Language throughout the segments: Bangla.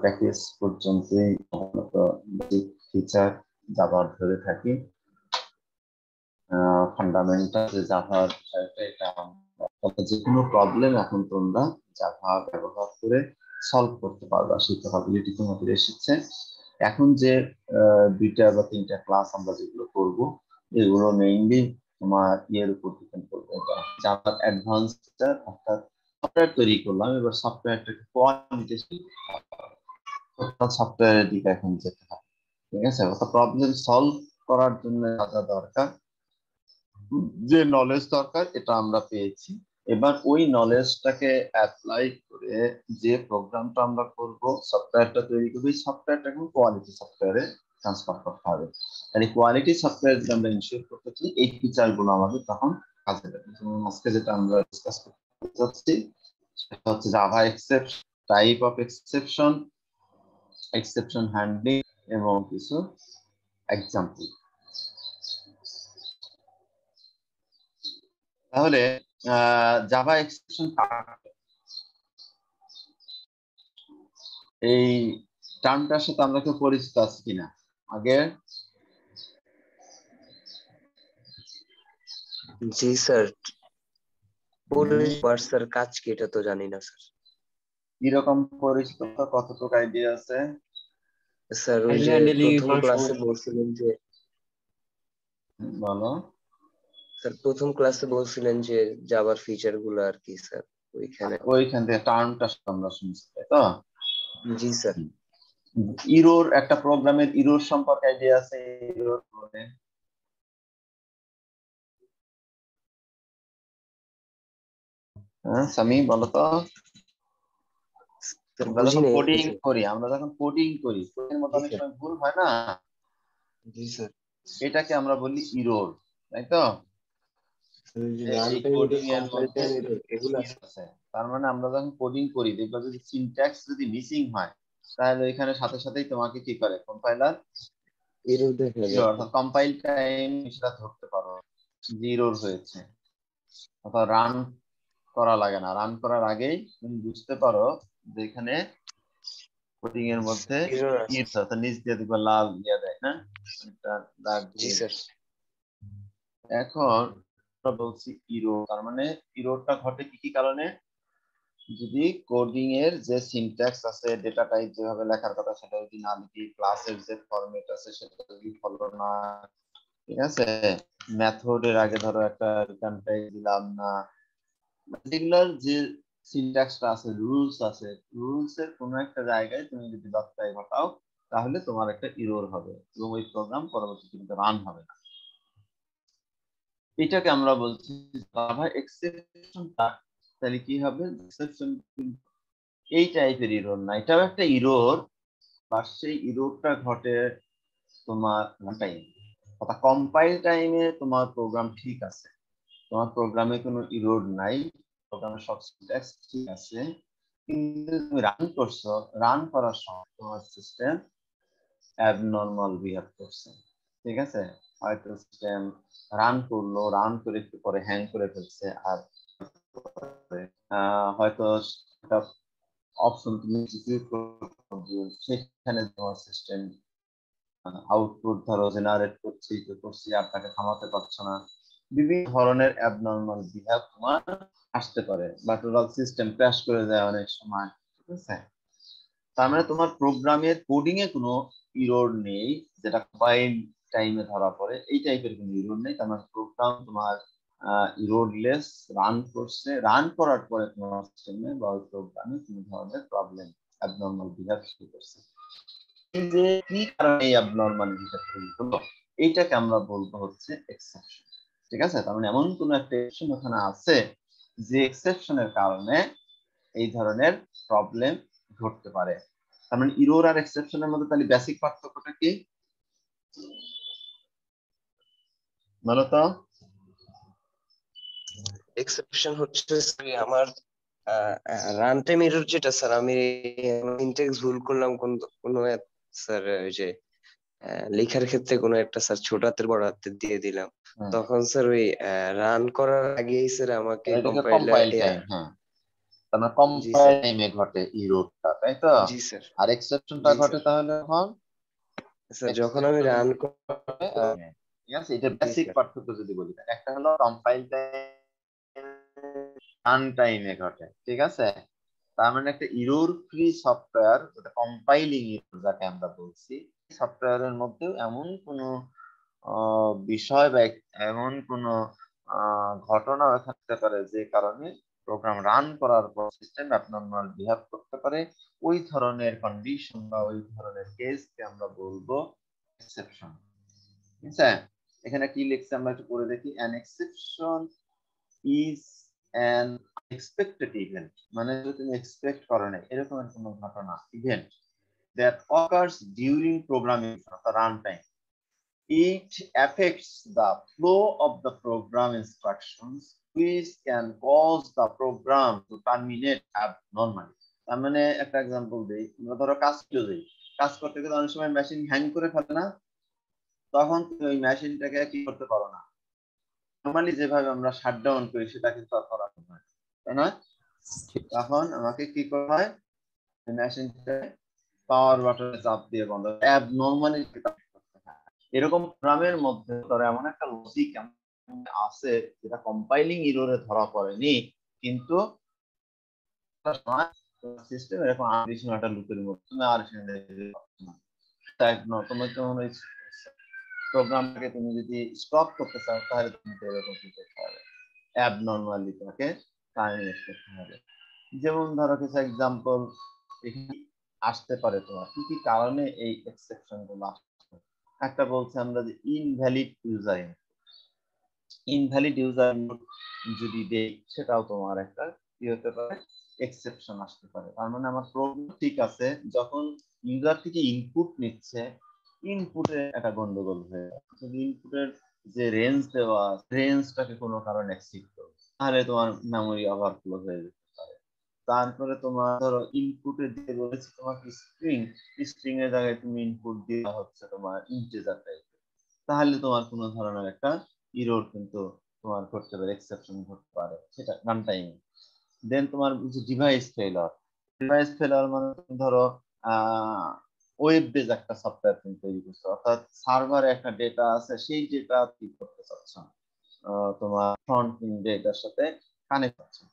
প্যাকেজ পর্যন্তই বেসিক ফিচার জাভার ধরে থাকি। ফান্ডামেন্টাল যে জাভার বিষয়টা, এটা যে কোনো প্রবলেম এখন তোমরা জাভা ব্যবহার করে সলভ করতে পারবা, সেই ক্যাপাবিলিটি তোমাদের এসেছে। এখন যে 2টা বা 3টা ক্লাস আমরা যেগুলো করব, এগুলো মেইনলি তোমার ইয়ের উপর ডিপেন্ড করবে। জাভার অ্যাডভান্সড অর্থাৎ সফটওয়্যার তৈরি করলাম, এবার সফটওয়্যারটাকে কোয়ালিটি সফটওয়্যারের দিকে এখন যেতে হবে। ঠিক আছে, অর্থাৎ প্রবলেম সলভ করার জন্য যা দরকার, যে নলেজ দরকার, এটা আমরা পেয়েছি। এবার ওই নলেজটাকে অ্যাপ্লাই করে যে প্রোগ্রামটা আমরা করব, সফটওয়্যারটা তৈরি করবো, এই সফটওয়্যারটাকে কোয়ালিটি সফটওয়্যারে ট্রান্সফার করতে হবে। আর এই কোয়ালিটি সফটওয়্যার যদি আমরা ইনশিওর করতে চাই, এই ফিচার গুলো আমাদের তখন কাজে লাগে। যেমন আজকে যেটা আমরা ডিসকাস করতে যাচ্ছি সেটা হচ্ছে Java exception, type of exception, exception handling এবং কিছু এক্সাম্পল। তাহলে জাভা এক্সেপশন এই টার্মটার সাথে আমরা কেউ পরিচিত আছি কিনা আগে? জি স্যার, স্যার কাজ কি এটা তো জানি না স্যার। কিরকম পরিচিত, কতটুকু আইডিয়া আছে? স্যার ওই যে প্রথম ক্লাসে বলছিলেন যে, বলো। স্যার প্রথম ক্লাসে বলছিলেন যে জাভার ফিচার গুলো আর কি স্যার, ওইখান থেকে টার্মটা আমরা শুনছি, তাই তো? জি স্যার। ইরোর, একটা প্রোগ্রামের ইরোর সম্পর্কে আইডিয়া আছে? ইরোর মানে সামি বলো তো। আমরা যখন কোডিং করি, কোডিং মধ্যে অনেক সময় ভুল হয় না? জি স্যার। এটাকে আমরা বলি ইরোর, তাই তো? কোডিং এর মধ্যে আছে, তার মানে আমরা যখন কোডিং করি, দেখবা যদি সিনট্যাক্স যদি মিসিং হয়, তাহলে এখানে সাথে সাথেই তোমাকে কি করে কম্পাইলার এরর দেখা যায়, অর্থাৎ কম্পাইল টাইম সেটা ধরতে পারো জিরোর হয়েছে, অর্থাৎ রান করা লাগে না, রান করার আগেই তুমি বুঝতে পারো যে এখানে কোডিং এর মধ্যে অর্থাৎ নিচ দিয়ে দেখবা লাল দিয়ে দেয় না, এটা দাগ দিয়ে দেয়। এখন আমরা বলছি ইরোর, তার মানে ইরোরটা ঘটে কি কি কারণে? যদি কোডিং এর যে সিনট্যাক্স আছে, ডেটা টাইপ যেভাবে লেখার কথা সেটা যদি না লিখি, ক্লাসের যে ফরম্যাট আছে সেটা যদি ফলো না, ঠিক আছে, মেথডের আগে ধরো একটা রিটার্ন টাইপ দিলাম না, যেগুলোর যে সিনট্যাক্সটা আছে, রুলস আছে, রুলস এর কোনো একটা জায়গায় তুমি যদি বাক্যায় ঘটাও, তাহলে তোমার একটা ইরর হবে এবং ওই প্রোগ্রাম পরবর্তীতে কিন্তু রান হবে না। এটাকে আমরা বলছি জাভা এক্সেপশন। তাহলে কি হবে? এক্সেপশন এই টাইপের ইরর না, এটাও একটা ইরর, বা সেই ইররটা ঘটে তোমার টাইম, অর্থাৎ কম্পাইল টাইমে তোমার প্রোগ্রাম ঠিক আছে, তোমার প্রোগ্রামে কোনো ইরর নাই, প্রোগ্রামের সব সিনট্যাক্স ঠিক আছে, কিন্তু তুমি রান করছো, রান করার সময় তোমার সিস্টেম অ্যাবনর্মাল বিহেভ করছে। ঠিক আছে, হয়তো সিস্টেম রান করলো, রান করে একটু পরে হ্যাং করে ফেলছে, আর হয়তো অপশন তুমি এক্সিকিউট করছো, সেখানে তোমার সিস্টেম আউটপুট ধরো জেনারেট করছি আর তাকে থামাতে পারছো না, বিভিন্ন ধরনের অ্যাবনর্মাল বিহেভ তোমার আসতে পারে, বা টোটাল সিস্টেম ক্র্যাশ করে যায় অনেক সময়। ঠিক আছে, তার মানে তোমার প্রোগ্রামের কোডিং এ কোনো ইরর নেই, যেটা কম্পাইল টাইমে ধরা পড়ে, এই টাইপের কোনো ইরর নেই। তার মানে প্রোগ্রাম তোমার ইররলেস রান করছে, রান করার পরে তোমার সিস্টেমে বা প্রোগ্রামে কোনো ধরনের প্রবলেম, অ্যাবনর্মাল বিহেভ শুরু করছে। যে কি কারণে এই অ্যাবনর্মাল বিহেভ হলো, এইটাকে আমরা বলবো হচ্ছে এক্সেপশন। ঠিক আছে, তার মানে এমন কোনো একটা এক্সেপশন ওখানে আছে যে এক্সেপশনের কারণে এই ধরনের প্রবলেম ঘটতে পারে। তার মানে ইরর আর এক্সেপশনের মধ্যে তাহলে বেসিক পার্থক্যটা কি বলো তো? এক্সেপশন হচ্ছে আমার রান টাইম এরর, যেটা স্যার আমি সিনট্যাক্স ভুল করলাম কোন স্যার, ওই যে লেখার ক্ষেত্রে কোনো একটা স্যার ছোট হাতের বড় হাতের দিয়ে দিলাম, তখন স্যার ওই রান করার আগেই স্যার আমাকে কম্পাইল টাইম, হ্যাঁ তার মানে জি স্যার। কম্পাইল টাইমে ঘটে ইরোরটা, তাই তো? জি স্যার। আর এক্সেপশনটা জি ঘটে স্যার। তাহলে কখন? স্যার যখন আমি এক্সেপশন রান ঘটে ঠিক আছে, এটা জি বেসিক স্যার। পার্থক্য যদি বলি, একটা হলো কম্পাইল টাইম, রান টাইমে ঘটে, ঠিক আছে? তার মানে একটা ইরর ফ্রি সফটওয়্যার, যেটা কম্পাইলিং ইরর যাকে আমরা বলছি, সফটওয়্যারের মধ্যেও এমন কোনো বিষয় বা এমন কোনো ঘটনা থাকতে পারে যে কারণে প্রোগ্রাম রান করার পর সিস্টেম অ্যাবনর্মাল বিহেভ করতে পারে। ওই ধরনের কন্ডিশন বা ওই ধরনের কেসকে আমরা বলবো এক্সেপশন। ঠিক আছে, এখানে কি লিখছে আমরা একটু পড়ে দেখি। An exception is an unexpected event, মানে যদি তুমি এক্সপেক্ট করো না এরকম কোনো ঘটনা, event that occurs during programming run time. It affects the flow of the program instructions, which can cause the program to terminate abnormally. তার মানে একটা এক্সাম্পল দিই, আমরা ধরো কাজ করতে গেলে অনেক সময় মেশিন হ্যাং করে ফেলে না, তখন তুমি ওই মেশিনটাকে কি করতে পারো না, নর্মালি যেভাবে আমরা শাটডাউন করি সেটা কিন্তু আর করা হয় না, তাই না? তখন আমাকে কি করতে হয়, মেশিনটা পাওয়ার বাটনে চাপ দিয়ে বন্ধ, অ্যাবনর্মালি এরকম প্রোগ্রামের মধ্যে ধরো এমন একটা লজিক আছে যেটা কম্পাইলিং ইররে ধরা পড়েনি, কিন্তু সিস্টেম এরকম আনকন্ডিশনাল একটা লুপের মধ্যে তুমি আর তোমার যেমন ওই প্রোগ্রামটাকে তুমি যদি স্টপ করতে চাও তাহলে তুমি এরকম কি করতে হবে, অ্যাবনর্মালি তাকে টার্মিনেট করতে হবে। যেমন ধরো কিছু এক্সাম্পল এখানে আসতে পারে, তোমার কি কি কারণে এই এক্সেপশন গুলো আসছে। একটা বলছে আমরা যে ইনভ্যালিড ইউজার ইনপুট যদি দেই, সেটাও তোমার একটা কি হতে পারে, এক্সেপশন আসতে পারে। তার মানে আমার প্রোগ্রাম ঠিক আছে, যখন ইউজার থেকে ইনপুট নিচ্ছে, ইনপুটে একটা গন্ডগোল হয়ে যদি ইনপুটের যে রেঞ্জ দেওয়া, রেঞ্জটাকে কোনো কারণে এক্সিড করে, তাহলে তোমার মেমোরি ওভারফ্লো হয়ে যেতে পারে। তারপরে তোমার ধরো ইনপুটে দিয়ে বলেছি তোমাকে স্ট্রিং, স্ট্রিং এর জায়গায় তুমি ইনপুট দেওয়া হচ্ছে তোমার ইন্টিজার টাইপের, তাহলে তোমার কোনো ধরনের একটা ইরর কিন্তু তোমার ঘটতে পারে, এক্সেপশন ঘটতে পারে, সেটা রান টাইমে। দেন তোমার যে ডিভাইস ফেলার মানে তুমি ধরো ওয়েব বেজ একটা সফটওয়্যার তুমি তৈরি করছো, অর্থাৎ সার্ভারে একটা ডেটা আছে, সেই ডেটা কি করতে চাচ্ছ, তোমার ফ্রন্ট এন্ড ডেটার সাথে কানেক্ট হচ্ছে।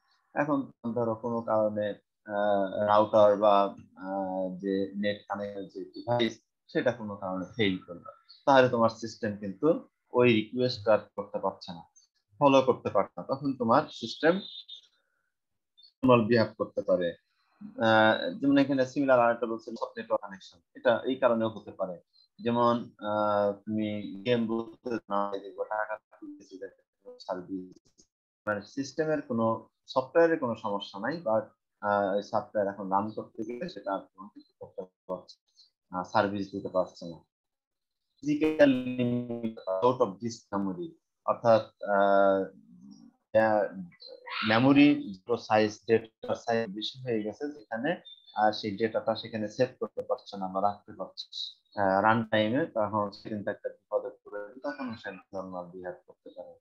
এখন ধরো কোনো কারণে রাউটার বা যে নেট কানেক্টেড যে ডিভাইস, সেটা কোনো কারণে ফেল করলো, তাহলে তোমার সিস্টেম কিন্তু ওই রিকোয়েস্ট করতে পারছে না, ফলো করতে পারছে না, তখন তোমার সিস্টেম নর্মাল বিহেভ করতে পারে। যেমন এখানে সিমিলার আরেকটা বলছে নেটওয়ার্ক কানেকশন, এটা এই কারণেও হতে পারে। যেমন তুমি গেম বলতে না টাকা সার্ভিস, মানে সিস্টেমের কোনো সফটওয়্যারের কোনো সমস্যা নাই, বাট সফটওয়্যার এখন রান করতে গেলে সেটা তোমাকে করতে পারছে, সার্ভিস দিতে পারছে না। Physical out of this memory, অর্থাৎ মেমোরি সাইজ, ডেটা সাইজ বেশি হয়ে গেছে, যেখানে সেই ডেটাটা সেখানে সেভ করতে পারছে না বা রাখতে পারছে রান টাইমে, তখন সেখানে একটা বিপদে পড়ে, তখন সে নরমাল বিহেভ করতে পারে।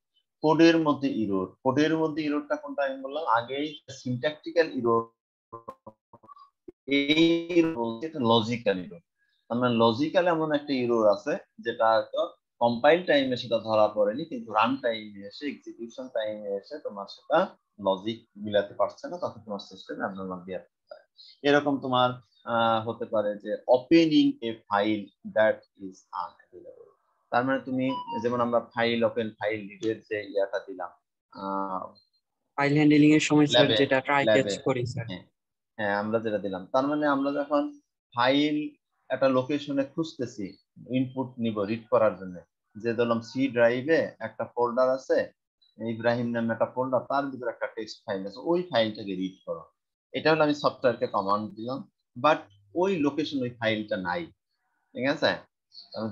কোডের মধ্যে ইরোরটা কোনটা আমি বললাম আগেই, সিনট্যাকটিক্যাল ইরোর, এই লজিক্যাল ইরোর। মানে লজিক্যাল এমন একটা ইরোর আছে যেটা হয়তো কম্পাইল টাইমে সেটা ধরা পড়েনি, কিন্তু রান টাইমে এসে, এক্সিকিউশন টাইমে এসে তোমার সেটা লজিক মিলাতে পারছে না, তখন তোমার সিস্টেম অ্যাবনর্মাল বিহেভ করতে পারে। এরকম তোমার হতে পারে যে opening A file that is unavailable. তার মানে তুমি যেমন আমরা ফাইল ওপেন, ফাইল রিডের যে ইয়াটা দিলাম ফাইল হ্যান্ডলিং এর সময় স্যার ল্যাবে, যেটা ট্রাই ক্যাচ ল্যাবে করি স্যার। হ্যাঁ, হ্যাঁ আমরা যেটা দিলাম, তার মানে আমরা যখন ফাইল একটা লোকেশনে খুঁজতেছি, ইনপুট নিব রিড করার জন্য, যে ধরলাম সি ড্রাইভে একটা ফোল্ডার আছে, ইব্রাহিম নামে একটা ফোল্ডার, তার ভিতরে একটা টেক্সট ফাইল আছে, ওই ফাইলটাকে রিড করো, এটা হলো আমি সফটওয়্যারকে কমান্ড দিলাম, বাট ওই লোকেশন ওই ফাইলটা নাই, ঠিক আছে?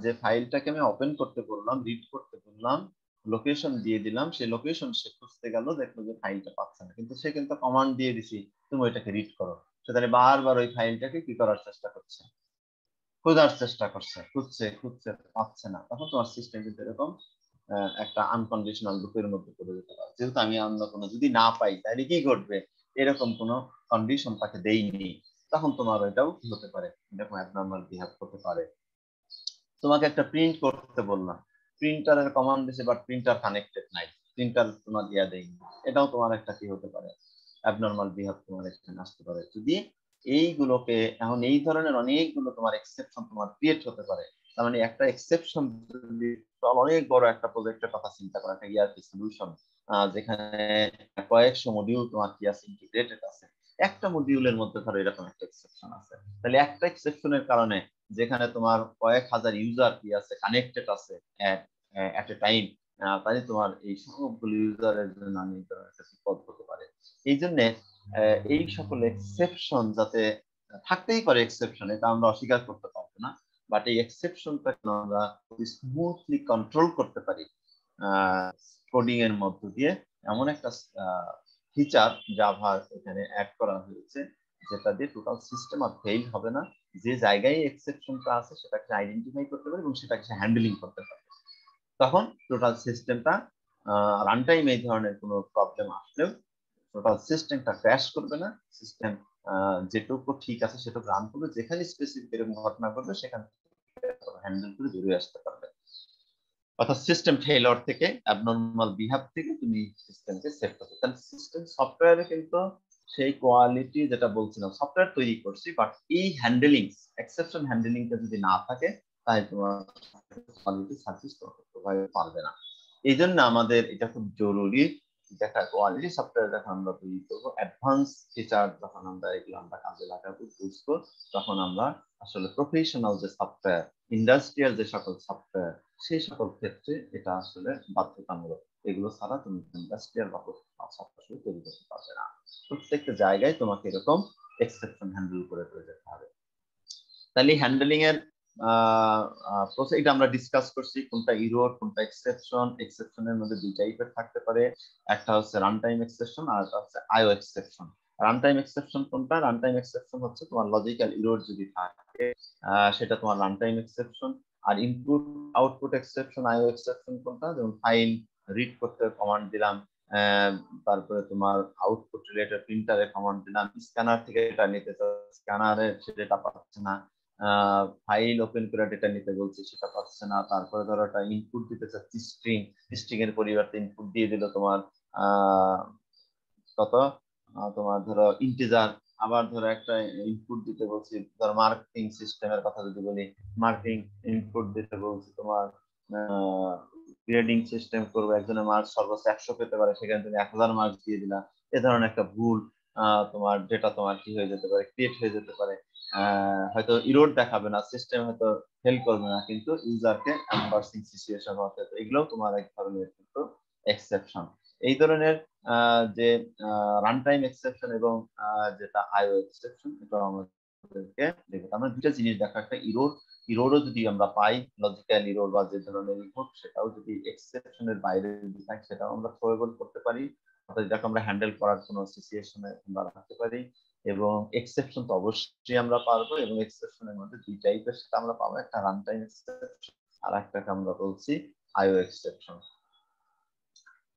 যে ফাইলটাকে আমি ওপেন করতে বললাম, রিড করতে বললাম, লোকেশন দিয়ে দিলাম, সেই লোকেশন সে খুঁজতে গেল, দেখলো যে ফাইলটা পাচ্ছে না, কিন্তু সে কিন্তু কমান্ড দিয়ে দিছি তুমি ওইটাকে রিড করো, সে তাহলে বারবার ওই ফাইলটাকে কি করার চেষ্টা করছে, খোঁজার চেষ্টা করছে, খুঁজছে খুঁজছে পাচ্ছে না, তখন তোমার সিস্টেম কিন্তু এরকম একটা আনকন্ডিশনাল লুপের মধ্যে পড়ে যেতে পারে। যেহেতু আমি অন্য কোনো যদি না পাই তাহলে কি ঘটবে, এরকম কোনো কন্ডিশন তাকে দেইনি, তখন তোমার এটাও কি হতে পারে, এরকম অ্যাবনর্মাল বিহেভ করতে পারে। তোমাকে একটা প্রিন্ট করতে বললাম, প্রিন্টারের কমান্ড দিছে বাট প্রিন্টার কানেক্টেড নাই, প্রিন্টার তোমার দিয়া দেয়নি, এটাও তোমার একটা কি হতে পারে, অ্যাবনর্মাল বিহেভ তোমার এখানে আসতে পারে। যদি এইগুলোকে এখন এই ধরনের অনেকগুলো তোমার এক্সেপশন তোমার ক্রিয়েট হতে পারে, তার মানে একটা এক্সেপশন যদি অনেক বড় একটা প্রজেক্টের কথা চিন্তা করা, একটা ইয়ারপি সলিউশন যেখানে কয়েকশো মডিউল তোমার কি আছে, ইন্টিগ্রেটেড আছে, একটা মডিউলের মধ্যে ধরো এরকম একটা এক্সেপশন আছে, তাহলে একটা এক্সেপশনের কারণে যেখানে তোমার কয়েক হাজার ইউজার কি আছে কানেক্টেড আছে এট এ টাইম, তাই তোমার এই সবগুলো ইউজারের জন্য আমি একটা বিপদ হতে পারে। এই জন্য এই সকল এক্সেপশন যাতে থাকতেই পারে, এক্সেপশন এটা আমরা অস্বীকার করতে পারবো না, বাট এই এক্সেপশনটা আমরা স্মুথলি কন্ট্রোল করতে পারি কোডিং এর মধ্য দিয়ে, এমন একটা ফিচার জাভা এখানে অ্যাড করা হয়েছে যেটা দিয়ে টোটাল সিস্টেম আর ফেইল হবে না, যে জায়গায় এক্সেপশনটা আছে সেটাকে আইডেন্টিফাই করতে পারে এবং সেটাকে হ্যান্ডেলিং করতে পারে, তখন টোটাল সিস্টেমটা রান টাইম এই ধরনের কোনো প্রবলেম আসলেও টোটাল সিস্টেমটা ক্র্যাশ করবে না, সিস্টেম যেটুকু ঠিক আছে সেটুকু রান করবে, যেখানে স্পেসিফিক এরকম ঘটনা করবে সেখান থেকে হ্যান্ডেল করে বেরিয়ে আসতে পারবে। অর্থাৎ সিস্টেম ফেইলিওর থেকে, অ্যাবনর্মাল বিহেভ থেকে তুমি সিস্টেমকে সেভ করবে। তাহলে সিস্টেম সফটওয়্যারে কিন্তু সেই কোয়ালিটি যেটা বলছিলাম, সফটওয়্যার তৈরি করছি বাট এই হ্যান্ডেলিং, এক্সেপশন হ্যান্ডেলিংটা যদি না থাকে তাহলে তোমার কোয়ালিটি সার্ভিস প্রোভাইড পারবে না। এই জন্য আমাদের এটা খুব জরুরি, দেখা কোয়ালিটি সফটওয়্যার যখন আমরা তৈরি করবো, অ্যাডভান্স ফিচার যখন আমরা এগুলো আমরা কাজে লাগাবো বুঝবো, তখন আমরা আসলে প্রফেশনাল যে সফটওয়্যার, ইন্ডাস্ট্রিয়াল যে সকল সফটওয়্যার, সেই সকল ক্ষেত্রে এটা আসলে বাধ্যতামূলক, এগুলো ছাড়া তুমি ইন্ডাস্ট্রিয়াল বা সফটওয়্যার তৈরি করতে পারবে না। প্রত্যেকটা জায়গায় তোমাকে এরকম এক্সেপশন হ্যান্ডেল করে যেতে হবে। তাহলে হ্যান্ডেলিং এর প্রসেস এটা আমরা ডিসকাস করছি, কোনটা ইরর কোনটা এক্সেপশন। এক্সেপশনের মধ্যে দুই টাইপের থাকতে পারে, একটা হচ্ছে রান টাইম এক্সেপশন আর একটা হচ্ছে আইও এক্সেপশন। রান টাইম এক্সেপশন কোনটা? রান টাইম এক্সেপশন হচ্ছে তোমার লজিক্যাল ইরর যদি থাকে সেটা তোমার রান টাইম এক্সেপশন। আর ইনপুট আউটপুট এক্সেপশন আইও এক্সেপশন কোনটা? যেমন ফাইল রিড করতে কমান্ড দিলাম, তারপরে তোমার আউটপুট রিলেটেড প্রিন্টারে কমান্ড দিলাম, স্ক্যানার থেকে এটা নিতে স্ক্যানারে সেটা পাচ্ছে না, ফাইল ওপেন করে ডেটা নিতে বলছি সেটা পাচ্ছে না, তারপরে ধরো একটা ইনপুট দিতে চাচ্ছি স্ট্রিং, স্ট্রিং এর পরিবর্তে ইনপুট দিয়ে দিল তোমার কত তোমার ধরো ইন্টিজার, আবার ধরো একটা ইনপুট দিতে বলছি ধরো মার্কিং সিস্টেমের কথা যদি বলি, মার্কিং ইনপুট দিতে বলছি তোমার গ্রেডিং সিস্টেম করবো, একজনের মার্কস সর্বোচ্চ 100 পেতে পারে, সেখানে তুমি 1000 মার্কস দিয়ে দিলা, এ ধরনের একটা ভুল তোমার ডেটা তোমার কি হয়ে যেতে পারে, ক্রিয়েট হয়ে যেতে পারে, হয়তো ইরোড দেখাবে না, সিস্টেম হয়তো ফেল করবে না, কিন্তু ইউজারকে এম্বারসিং সিচুয়েশন হতে, এগুলো তোমার এক ধরনের কিন্তু এক্সেপশন। এই ধরনের যে রান টাইম এক্সেপশন এবং যেটা আইও এক্সেপশন, এটা আমাদেরকে দেখো আমরা দুটো জিনিস দেখা, একটা ইরোরও যদি আমরা পাই, লজিক্যাল ইরোর বা যে ধরনের ইরোর, সেটাও যদি এক্সেপশনের বাইরে থাকে সেটাও আমরা থ্রোয়েবল করতে পারি, অর্থাৎ এটাকে আমরা হ্যান্ডেল করার কোনো সিচুয়েশনে আমরা রাখতে পারি। এবং এক্সেপশন তো অবশ্যই আমরা পারবো, এবং এক্সেপশনের মধ্যে দুই টাইপের সেটা আমরা পাবো, একটা রান টাইম এক্সেপশন আর একটাকে আমরা বলছি আইও এক্সেপশন।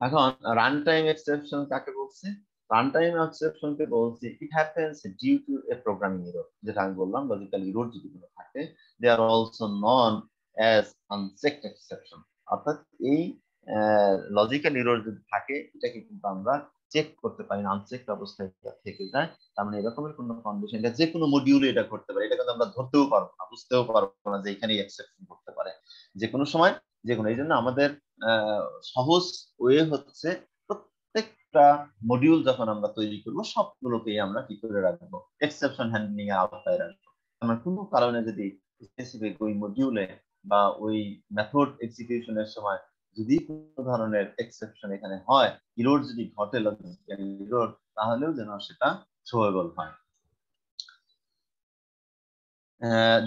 এখন রান টাইম এক্সেপশন কাকে বলছি? রান টাইম এক্সেপশন কে বলছি it happens due to a programming error, যেটা আমি বললাম লজিক্যাল এরর যদি কোনো থাকে, they are also known as unchecked exception. অর্থাৎ এই লজিক্যাল এরর যদি থাকে এটাকে কিন্তু আমরা চেক করতে পারি না, আনচেকড অবস্থায় থেকে যায়। তার মানে এরকমের কোনো কন্ডিশন, এটা যে কোনো মডিউলে এটা করতে পারে, এটা কিন্তু আমরা ধরতেও পারবো না, বুঝতেও পারবো না যে এখানে এক্সেপশন করতে পারে, যে কোনো সময় যে কোনো। এই জন্য আমাদের সহজ ওয়ে হচ্ছে প্রত্যেকটা মডিউল যখন আমরা তৈরি করবো সবগুলোকেই আমরা কি করে রাখবো, এক্সেপশন হ্যান্ডলিং এর আওতায় রাখবো। আমরা কোনো কারণে যদি স্পেসিফিক ওই মডিউলে বা ওই মেথড এক্সিকিউশনের সময় যদি কোনো ধরনের এক্সেপশন এখানে হয়, ইরর যদি ঘটে, লজিক্যাল ইরর, তাহলেও যেন সেটা থ্রোয়েবল হয়।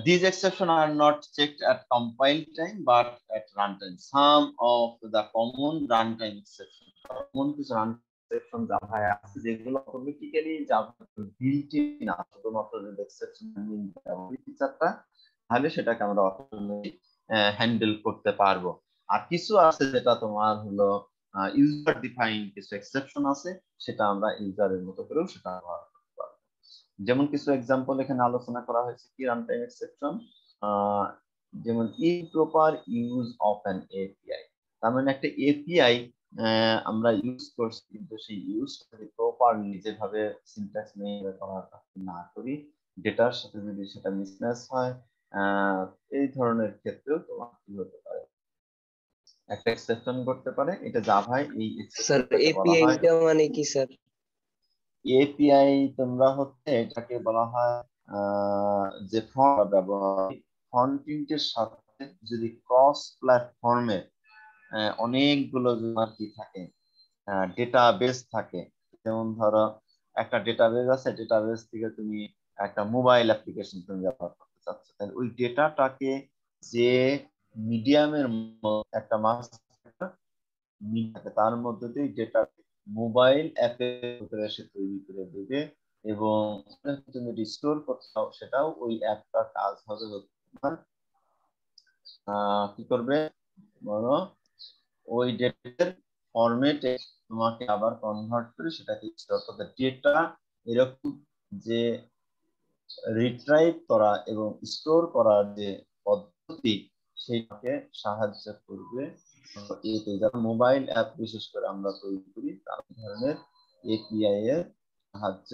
These exceptions are not checked at compile time but at runtime. Some of the common runtime exceptions, common কিছু runtime exception জাভায় আছে যেগুলো অটোমেটিক্যালি জাভা বিল্ট ইন না, শুধুমাত্র যদি এক্সেপশন ফিচারটা, তাহলে সেটাকে আমরা অটোমেটিক হ্যান্ডেল করতে পারবো। আর কিছু আছে যেটা তোমার হলো ইউজার ডিফাইন কিছু এক্সেপশন আছে, সেটা আমরা ইউজারের মতো করেও সেটা ব্যবহার করতে পারবো। যেমন কিছু এক্সাম্পল এখানে আলোচনা করা হয়েছে কি রান টাইম এক্সেপশন, যেমন improper use of an API. তার মানে একটা এপিআই আমরা ইউজ করছি, কিন্তু সেই ইউজটাকে প্রপারলি যেভাবে সিনট্যাক্স মেনটেন না করি, ডেটার সাথে যদি সেটা মিসম্যাচ হয়, এই ধরনের ক্ষেত্রেও তোমার কি হতে পারে, একটা এক্সেপশন করতে পারে। এটা জাভায় এই স্যার এক্সেপশনটাকে বলা এপিআই হয় টা মানে কি স্যার? এপিআই। তোমরা হচ্ছে এটাকে বলা হয় যে ফন্ট ব্যবহার, ফন্টিংয়ের সাথে যদি ক্রস প্ল্যাটফর্মে অনেকগুলো তোমার কি থাকে, ডেটাবেস থাকে। যেমন ধরো একটা ডেটাবেস আছে, ডেটাবেস থেকে তুমি একটা মোবাইল অ্যাপ্লিকেশন তুমি ব্যবহার করতে চাচ্ছ, তাহলে ওই ডেটাটাকে যে মিডিয়ামের একটা মাস থাকে, তার মধ্যে দিয়ে ডেটা মোবাইল অ্যাপের ভিতরে এসে তৈরি করে দেবে, এবং তুমি রিস্টোর করতে চাও, সেটাও ওই অ্যাপটার কাজ হবে তোমার কি করবে বলো, ওই ডেটার ফরম্যাটে তোমাকে আবার কনভার্ট করে সেটাকে স্টোর করতে। ডেটা এরকম যে রিট্রাইভ করা এবং স্টোর করার যে পদ্ধতি, সেইটাকে সাহায্য করবে এতে। যারা মোবাইল অ্যাপ বিশেষ করে আমরা তৈরি করি, তার ধরনের এপিআই এর সাহায্য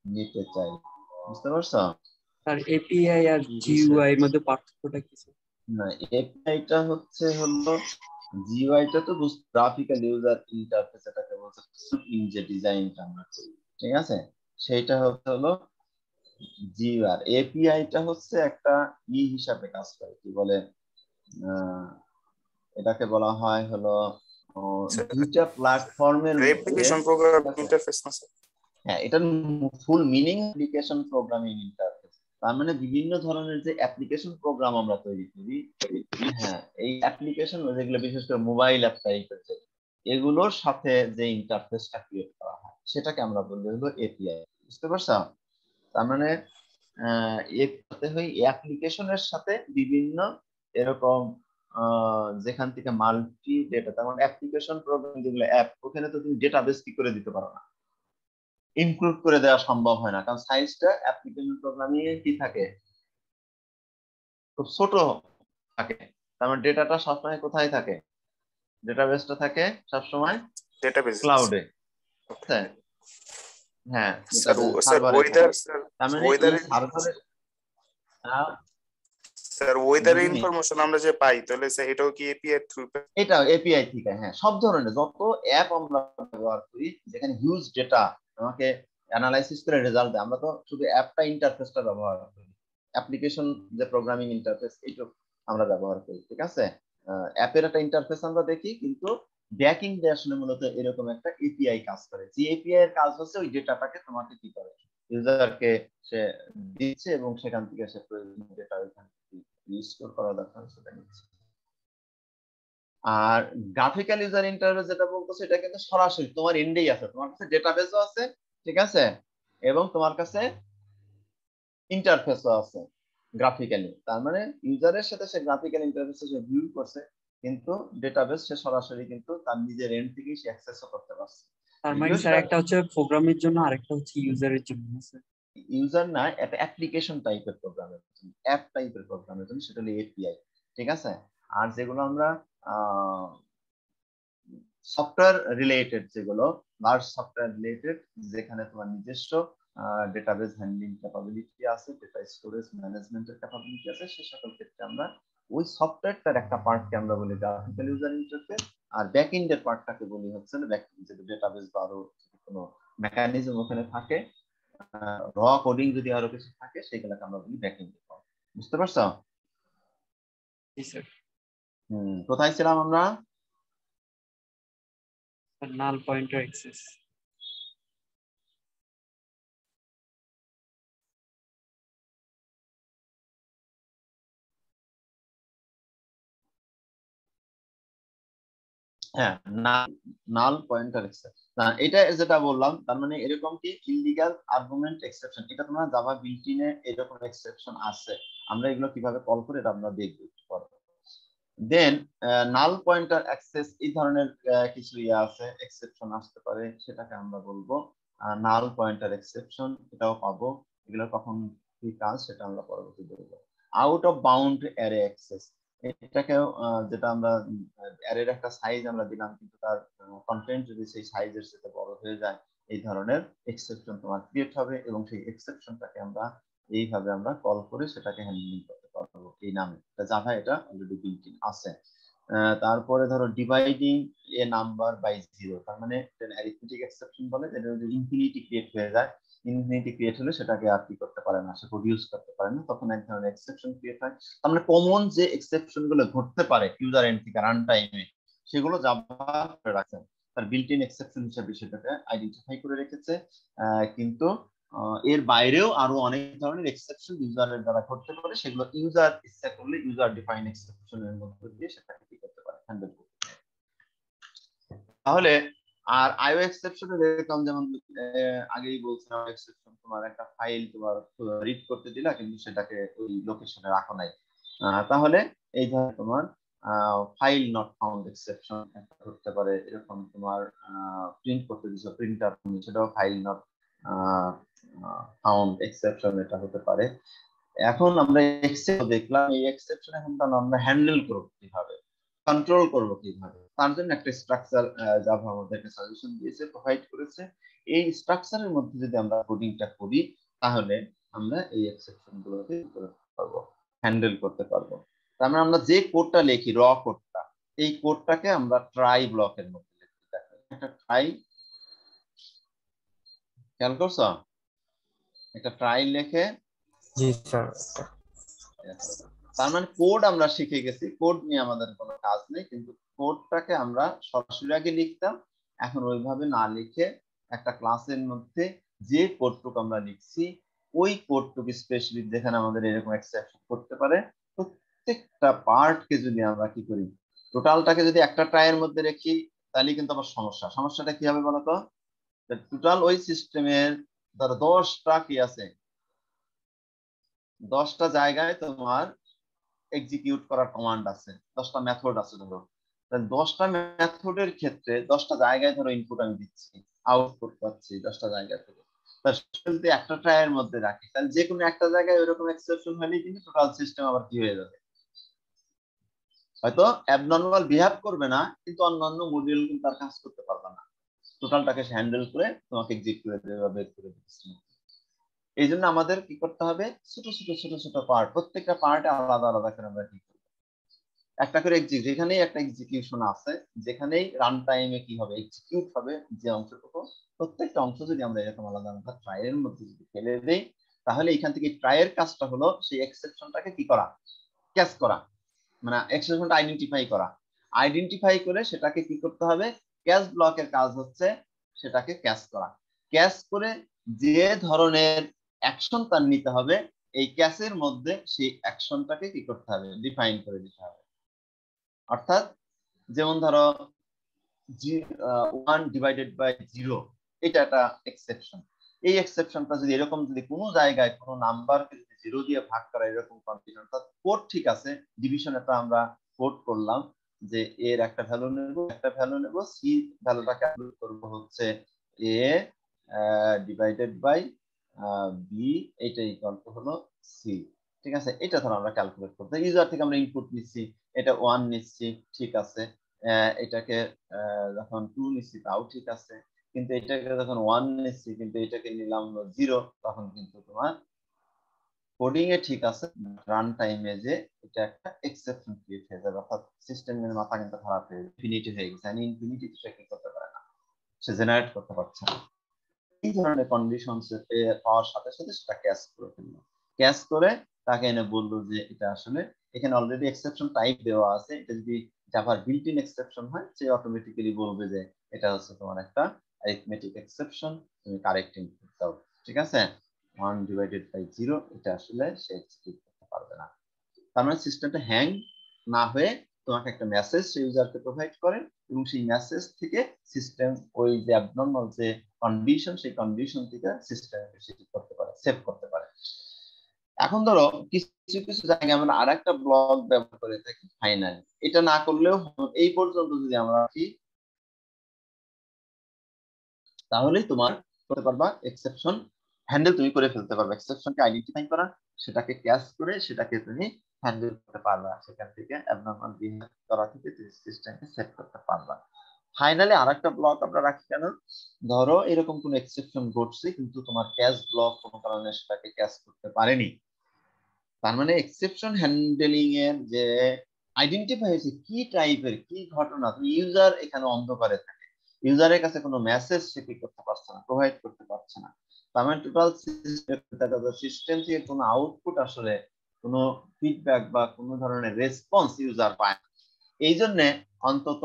নিতে চাই। বুঝতে পারছো? আর এপিআই আর জিইউআই এর মধ্যে পার্থক্যটা কি স্যার? না, এপিআইটা হচ্ছে হলো, জিইউআইটা তো গ্রাফিক্যাল ইউজার ইন্টারফেস, এটাকে বলছে ইন যে ডিজাইনটা আমরা করি, ঠিক আছে, সেইটা হচ্ছে হলো জিইউআই। এপিআইটা হচ্ছে একটা হিসাবে কাজ করে, কি বলে, এটাকে বলা হয় হলো দুইটা প্ল্যাটফর্মের মধ্যে, অ্যাপ্লিকেশন প্রোগ্রামিং ইন্টারফেস না স্যার? হ্যাঁ, এটার full meaning application programming interface. তার মানে বিভিন্ন ধরনের যে অ্যাপ্লিকেশন প্রোগ্রাম আমরা তৈরি করি, হ্যাঁ, এই অ্যাপ্লিকেশন যেগুলো বিশেষ করে মোবাইল অ্যাপ টাইপের, এগুলোর সাথে যে ইন্টারফেসটা ক্রিয়েট করা হয়, সেটাকে আমরা বলি হলো এপিআই। বুঝতে পারছো? তার মানে অ্যাপ্লিকেশনের সাথে বিভিন্ন এরকম যেখান থেকে মাল্টি ডেটা, তার মানে অ্যাপ্লিকেশন প্রোগ্রাম যেগুলো অ্যাপ, ওখানে তো তুমি ডেটাবেস কি করে দিতে পারো না, ইনক্লুড করে দেওয়া সম্ভব হয় না, কারণ সাইজটা অ্যাপ্লিকেশন প্রোগ্রামিং এ কি থাকে, খুব ছোট থাকে। তার মানে ডেটাটা সবসময় কোথায় থাকে, ডেটাবেসটা থাকে সবসময় ডেটাবেস। ক্লাউডে। হ্যাঁ, স্যার সার্ভারে ওয়েদার, থাকে। স্যার তার মানে এই ওয়েদারের, সার্ভারে স্যার ওয়েদারের বুঝিনি, ইনফরমেশন আমরা যে পাই, তাহলে স্যার এটাও কি এপিআই থ্রু? এটাও এপিআই থেকে। হ্যাঁ, সব ধরনের যত অ্যাপ আমরা ব্যবহার করি যেখানে হিউজ ডেটা আমাকে অ্যানালাইসিস করে রেজাল্ট দেয়, আমরা তো শুধু অ্যাপটা ইন্টারফেসটা ব্যবহার করি, অ্যাপ্লিকেশন যে প্রোগ্রামিং ইন্টারফেস এইটা আমরা ব্যবহার করি, ঠিক আছে। অ্যাপের একটা ইন্টারফেস আমরা দেখি, কিন্তু ব্যাকিং দিয়ে আসলে মূলত এরকম একটা এপিআই কাজ করে, যে এপিআই এর কাজ হচ্ছে ওই ডেটাটাকে তোমাকে কি করে, ইউজারকে সে দিচ্ছে, এবং সেখান থেকে সে প্রয়োজনীয় ডেটা ওইখান থেকে রিস্টোর করা দরকার সেটা নিচ্ছে। আর গ্রাফিক্যাল ইউজার ইন্টারফেস যেটা বলতেছে, এটা কিন্তু সরাসরি তোমার এন্ডেই আছে, তোমার কাছে ডেটাবেসও আছে, ঠিক আছে, এবং তোমার কাছে ইন্টারফেসও আছে গ্রাফিক্যালি। তার মানে ইউজারের সাথে সে গ্রাফিক্যাল ইন্টারফেসে সে ভিউ করছে, কিন্তু ডেটাবেস সে সরাসরি কিন্তু তার নিজের এন্ড থেকেই সে অ্যাক্সেসও করতে পারছে। তার মানে স্যার একটা হচ্ছে প্রোগ্রামের জন্য, আরেকটা হচ্ছে ইউজারের জন্য স্যার। ইউজার না, একটা অ্যাপ্লিকেশন টাইপের প্রোগ্রামের জন্য, অ্যাপ টাইপের প্রোগ্রামের জন্য সেটা হলো এপিআই, ঠিক আছে। আর যেগুলো আমরা সফটওয়্যার রিলেটেড, যেগুলো লার্জ সফটওয়্যার রিলেটেড, যেখানে তোমার নিজস্ব ডেটাবেস হ্যান্ডলিং ক্যাপাবিলিটি আছে, ডেটা স্টোরেজ ম্যানেজমেন্টের ক্যাপাবিলিটি আছে, সে সকল ক্ষেত্রে আমরা ওই সফটওয়্যারটার একটা পার্টকে আমরা বলি গ্রাফিক্যাল ইউজার ইন্টারফেস, আর ব্যাক এন্ডের পার্টটাকে বলি হচ্ছে ব্যাক যে ডেটাবেস বা আরো কোনো মেকানিজম ওখানে থাকে, র কোডিং যদি আরো কিছু থাকে, সেগুলোকে আমরা বলি ব্যাক এন্ড। বুঝতে পারছো? জি স্যার। কোথায় ছিলাম আমরা? নাল পয়েন্টার অ্যাক্সেস। হ্যাঁ, নাল পয়েন্টার এক্সেপশন, এটা যেটা বললাম, তার মানে এরকম কি ইললিগাল আর্গুমেন্ট এক্সেপশন, এটা তোমরা জাভা বিল্ট ইনে এরকম এক্সেপশন আছে, আমরা এগুলো কিভাবে কল করে এটা আমরা দেখব একটু পরে। দেন নাল পয়েন্টার অ্যাক্সেস এই ধরনের কিছু আছে, এক্সেপশন আসতে পারে, সেটাকে আমরা বলবো নাল পয়েন্টার এক্সেপশন, এটাও পাবো। এগুলো কখন কি কাজ সেটা আমরা পরবর্তীতে বলবো। Out of bound array access, এটাকেও যেটা আমরা অ্যারের একটা সাইজ আমরা দিলাম, কিন্তু তার কন্টেন্ট যদি সেই সাইজের সাথে বড় হয়ে যায়, এই ধরনের এক্সেপশন তোমার ক্রিয়েট হবে, এবং সেই এক্সেপশনটাকে আমরা এইভাবে আমরা কল করে সেটাকে হ্যান্ডলিং করতে পারবো এই নামে। জাভা এটা অলরেডি বিল্ট ইন আছে। তারপরে ধরো dividing a number by zero, তার মানে অ্যারিথমেটিক এক্সেপশন বলে, যেটা যদি ইনফিনিটি ক্রিয়েট হয়ে যায়, ইনফিনিটি ক্রিয়েট হলে সেটাকে আর কি করতে পারে না, সে প্রডিউস করতে পারে না, তখন এক ধরনের এক্সেপশন ক্রিয়েট হয়। তার মানে কমন যে এক্সেপশন গুলো ঘটতে পারে ইউজার এন্ড থেকে রান টাইমে, সেগুলো জাভা করে রাখছে, তার বিল্ট ইন এক্সেপশন হিসেবে সেটাকে আইডেন্টিফাই করে রেখেছে। কিন্তু এর বাইরেও আরো অনেক ধরনের এক্সেপশন ইউজারের দ্বারা ঘটতে পারে, সেগুলো ইউজার ইচ্ছা করলে ইউজার ডিফাইন এক্সেপশনের মধ্যে দিয়ে সেটাকে কি করতে পারে, হ্যান্ডেল করতে পারে। তাহলে আর আইও এক্সেপশন এরকম, যেমন আগেই বলছিলাম, এক্সেপশন তোমার একটা ফাইল তোমার রিড করতে দিলা, কিন্তু সেটাকে ওই লোকেশনে রাখো নাই, তাহলে এই ধরনের তোমার ফাইল নট ফাউন্ড এক্সেপশন করতে পারে। এরকম তোমার প্রিন্ট করতে দিছো, প্রিন্টার, সেটাও ফাইল নট ফাউন্ড এক্সেপশন এটা হতে পারে। এখন আমরা এক্সেপশন দেখলাম, এই এক্সেপশন এখন আমরা হ্যান্ডেল করব কিভাবে, কন্ট্রোল করব কিভাবে, তার জন্য একটা স্ট্রাকচার জাভা আমাদেরকে সাজেশন দিয়েছে, প্রোভাইড করেছে। এই স্ট্রাকচারের মধ্যে যদি আমরা কোডিংটা করি, তাহলে আমরা এই এক্সেপশন গুলোকে পারবো, হ্যান্ডেল করতে পারবো। তার মানে আমরা যে কোডটা লিখি, র কোডটা, এই কোডটাকে আমরা ট্রাই ব্লকের মধ্যে লিখি। একটা ট্রাই, খেয়াল করছো, একটা ট্রাই লিখে, জি স্যার। তার মানে কোড আমরা শিখে গেছি, কোড নিয়ে আমাদের কোনো কাজ নেই, কিন্তু কোডটাকে আমরা সরাসরি আগে লিখতাম, এখন ওইভাবে না লিখে একটা ক্লাসের মধ্যে যে কোডটুকু আমরা লিখছি, ওই কোডটুকু স্পেসিফিক যেখানে আমাদের এরকম এক্সেপশন করতে পারে, প্রত্যেকটা পার্টকে যদি আমরা কি করি, টোটালটাকে যদি একটা ট্রাইয়ের মধ্যে রাখি, তাহলে কিন্তু আবার সমস্যাটা কি হবে বলতো, টোটাল ওই সিস্টেমের ধরো 10টা কি আছে, 10টা জায়গায় তোমার এক্সিকিউট করার কমান্ড আছে, 10টা মেথড আছে ধরো, তাহলে 10টা মেথডের ক্ষেত্রে 10টা জায়গায় ধরো ইনপুট আমি দিচ্ছি, আউটপুট পাচ্ছি 10টা জায়গা থেকে, যদি একটা ট্রাইয়ের মধ্যে রাখি, তাহলে যে কোনো একটা জায়গায় ওইরকম এক্সেপশন হলেই কিন্তু টোটাল সিস্টেম আবার কি হয়ে যাবে, হয়তো অ্যাবনর্মাল বিহেভ করবে না, কিন্তু অন্যান্য মডিউল কিন্তু তার কাজ করতে পারবে না, টোটালটাকে হ্যান্ডেল করে তোমাকে এক্সিকিউট করে দেবে বা বের করে দিচ্ছে। এই জন্য আমাদের কি করতে হবে, ছোট ছোট ছোট ছোট পার্ট, প্রত্যেকটা পার্টে আলাদা আলাদা করে আমরা কি করব, একটা করে যেখানেই একটা এক্সিকিউশন আছে, যেখানেই রান টাইমে কি হবে, এক্সিকিউট হবে যে অংশটুকু, প্রত্যেকটা অংশ যদি আমরা এরকম আলাদা আলাদা ট্রাইয়ের মধ্যে যদি ফেলে দেই, তাহলে এখান থেকে ট্রাইয়ের কাজটা হলো সেই এক্সেপশনটাকে কি করা, ক্যাচ করা, মানে এক্সেপশনটা আইডেন্টিফাই করে সেটাকে কি করতে হবে, ক্যাচ ব্লকের কাজ হচ্ছে সেটাকে ক্যাচ করা, ক্যাচ করে যে ধরনের অ্যাকশন তার নিতে হবে, এই ক্যাচের মধ্যে সেই অ্যাকশনটাকে কি করতে হবে, ডিফাইন করে দিতে হবে। অর্থাৎ যেমন ধরো 1/0, এটা একটা এক্সেপশন, এই এক্সেপশনটা যদি এরকম, যদি কোনো জায়গায় কোনো নাম্বারকে যদি 0 দিয়ে ভাগ করা, এরকম কন্ডিশন, অর্থাৎ কোড ঠিক আছে, ডিভিশনটা আমরা কোড করলাম যে এর একটা ভ্যালু নেব, সি ভ্যালুটাকে আপলোড করব হচ্ছে এ ডিভাইডেড বাই বি, এটা ইকুয়াল টু হলো সি, ঠিক আছে। এটা ধরো আমরা ক্যালকুলেট করতে, ইউজার থেকে আমরা ইনপুট নিচ্ছি, এটা 1 নিচ্ছি, ঠিক আছে, এটাকে যখন 2 নিচ্ছি তাও ঠিক আছে, কিন্তু এটাকে যখন 1 নিচ্ছি, কিন্তু এটাকে নিলাম 0, তখন কিন্তু তোমার কোডিং এ ঠিক আছে, রান টাইমে যে এটা একটা এক্সেপশন ক্রিয়েট হয়ে যাবে, অর্থাৎ সিস্টেমের মাথা কিন্তু খারাপ হয়ে যাবে, ইনফিনিটি হয়ে গেছে, আমি ইনফিনিটি সে কি করতে পারে না, সে জেনারেট করতে পারছে না। এই ধরনের কন্ডিশন পাওয়ার সাথে সাথে সেটা ক্যাচ করে ফেললো, ক্যাচ করে তাকে এনে বললো যে এটা আসলে এখানে অলরেডি এক্সেপশন টাইপ দেওয়া আছে, এটা যদি জাভার বিল্ট ইন এক্সেপশন হয়, সে অটোমেটিক্যালি বলবে যে এটা হচ্ছে তোমার একটা অ্যারিথমেটিক এক্সেপশন, তুমি কারেক্ট ইনপুট দাও, ঠিক আছে, 1/0, এটা আসলে সে এক্সিকিউট করতে পারবে না। তার মানে সিস্টেমটা হ্যাং না হয়ে তোমাকে একটা মেসেজ ইউজারকে প্রোভাইড করে, এবং সেই মেসেজ থেকে সিস্টেম ওই যে অ্যাবনর্মাল যে কন্ডিশন, সেই কন্ডিশন থেকে সিস্টেম করতে পারে, সেভ করতে পারে। এখন ধরো কিছু কিছু জায়গায় আমরা আরেকটা ব্লক ব্যবহার করে থাকি ফাইনালি, এটা না করলেও এই পর্যন্ত যদি আমরা রাখি তাহলেই তোমার করতে পারবা এক্সেপশন হ্যান্ডেল তুমি করে ফেলতে পারবে। এক্সেপশনকে আইডেন্টিফাই করা, সেটাকে ক্যাচ করে সেটাকে তুমি হ্যান্ডেল করতে পারবা, সেখান থেকে অ্যাবনরমাল বিহেভ করা থেকে তুমি সিস্টেমকে সেট করতে পারবা। ফাইনালি আরেকটা ব্লক আমরা রাখি কেন, ধরো এরকম কোন এক্সেপশন ঘটছে কিন্তু তোমার ক্যাচ ব্লক কোনো কারণে সেটাকে ক্যাচ করতে পারেনি, তার মানে এক্সেপশন হ্যান্ডেলিং এর যে আইডেন্টিফাই হয়েছে কি টাইপের কি ঘটনা, তুমি ইউজার এখানে অন্ধকারে থাকে, ইউজারের কাছে কোনো মেসেজ সে কি করতে পারছে না, প্রোভাইড করতে পারছে না, তার মানে টোটাল সিস্টেম থেকে কোনো আউটপুট আসলে কোনো ফিডব্যাক বা কোনো ধরনের রেসপন্স ইউজার পায় না। এই জন্য অন্তত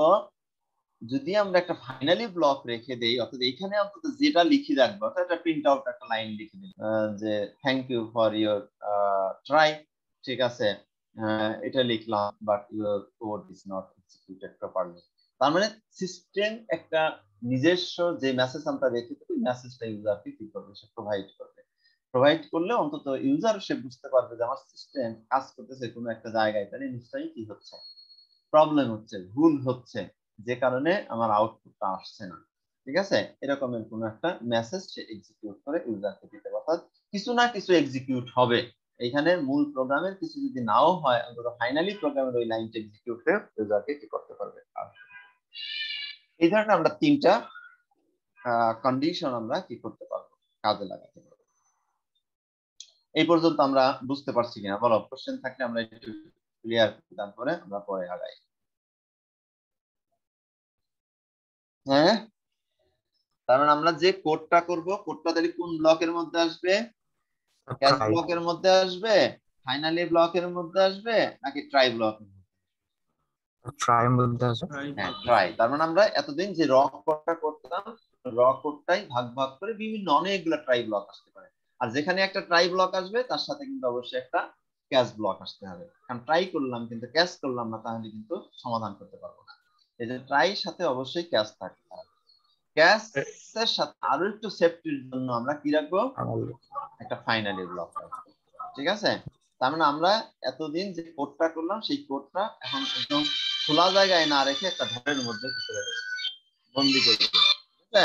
যদি আমরা একটা ফাইনালি ব্লক রেখে দেই, অর্থাৎ এখানে অন্তত যেটা লিখে রাখবো, অর্থাৎ একটা প্রিন্ট আউট একটা লাইন লিখে দিই যে thank you for your try, ঠিক আছে, এটা লিখলাম, but your code is not executed properly. তার মানে সিস্টেম একটা নিজস্ব যে মেসেজ আমরা রেখে দেবো, মেসেজটা ইউজারকে কি করবে, সে প্রোভাইড করবে। প্রোভাইড করলে অন্তত ইউজার সে বুঝতে পারবে যে আমার সিস্টেম কাজ করতেছে কোনো একটা জায়গায়, তাহলে নিশ্চয়ই কি হচ্ছে, প্রবলেম হচ্ছে, ভুল হচ্ছে, যে কারণে আমার আউটপুটটা আসছে না। ঠিক আছে, এরকমের কোন একটা মেসেজ সে এক্সিকিউট করে ইউজারকে দিতে পারে, অর্থাৎ কিছু না কিছু এক্সিকিউট হবে। এখানে মূল প্রোগ্রামের কিছু যদি নাও হয়, অন্তত ফাইনালি প্রোগ্রামের ওই লাইনটা এক্সিকিউট হয়ে ইউজারকে কি করতে পারবে। এই ধরনের আমরা তিনটা কন্ডিশন আমরা কি করতে পারবো, কাজে লাগাতে পারবো। এই পর্যন্ত আমরা বুঝতে পারছি কিনা বলো, কোশ্চেন থাকলে আমরা একটু ক্লিয়ার করে আমরা পরে আগাই। হ্যাঁ, কারণ আমরা যে কোডটা করব, কোডটা তাহলে কোন ব্লকের মধ্যে আসবে, ক্যাচ ব্লকের মধ্যে আসবে, ফাইনালি ব্লকের মধ্যে আসবে, নাকি ট্রাই ব্লকের মধ্যে? ট্রাই মধ্যে আছে। হ্যাঁ, ট্রাই। তার মানে আমরা এতদিন যে র কোডটা করতাম, র কোডটাই ভাগ ভাগ করে বিভিন্ন অনেকগুলো ট্রাই ব্লক আসতে পারে, আর যেখানে একটা ট্রাই ব্লক আসবে তার সাথে কিন্তু অবশ্যই একটা ক্যাচ ব্লক আসতে হবে, কারণ ট্রাই করলাম কিন্তু ক্যাচ করলাম না, তাহলে কিন্তু সমাধান করতে পারবো না। এই যে ট্রাইর সাথে অবশ্যই ক্যাচ থাকতে হবে। ক্যাশের সাথে আরো একটু সেফটির জন্য আমরা কি রাখবো, একটা ফাইনালি ব্লক রাখবো। ঠিক আছে, তার মানে আমরা এতদিন যে কোডটা করলাম সেই কোডটা এখন একদম খোলা জায়গায় না রেখে একটা ঘরের মধ্যে ভিতরে বন্দি করে দেবো। ঠিক আছে,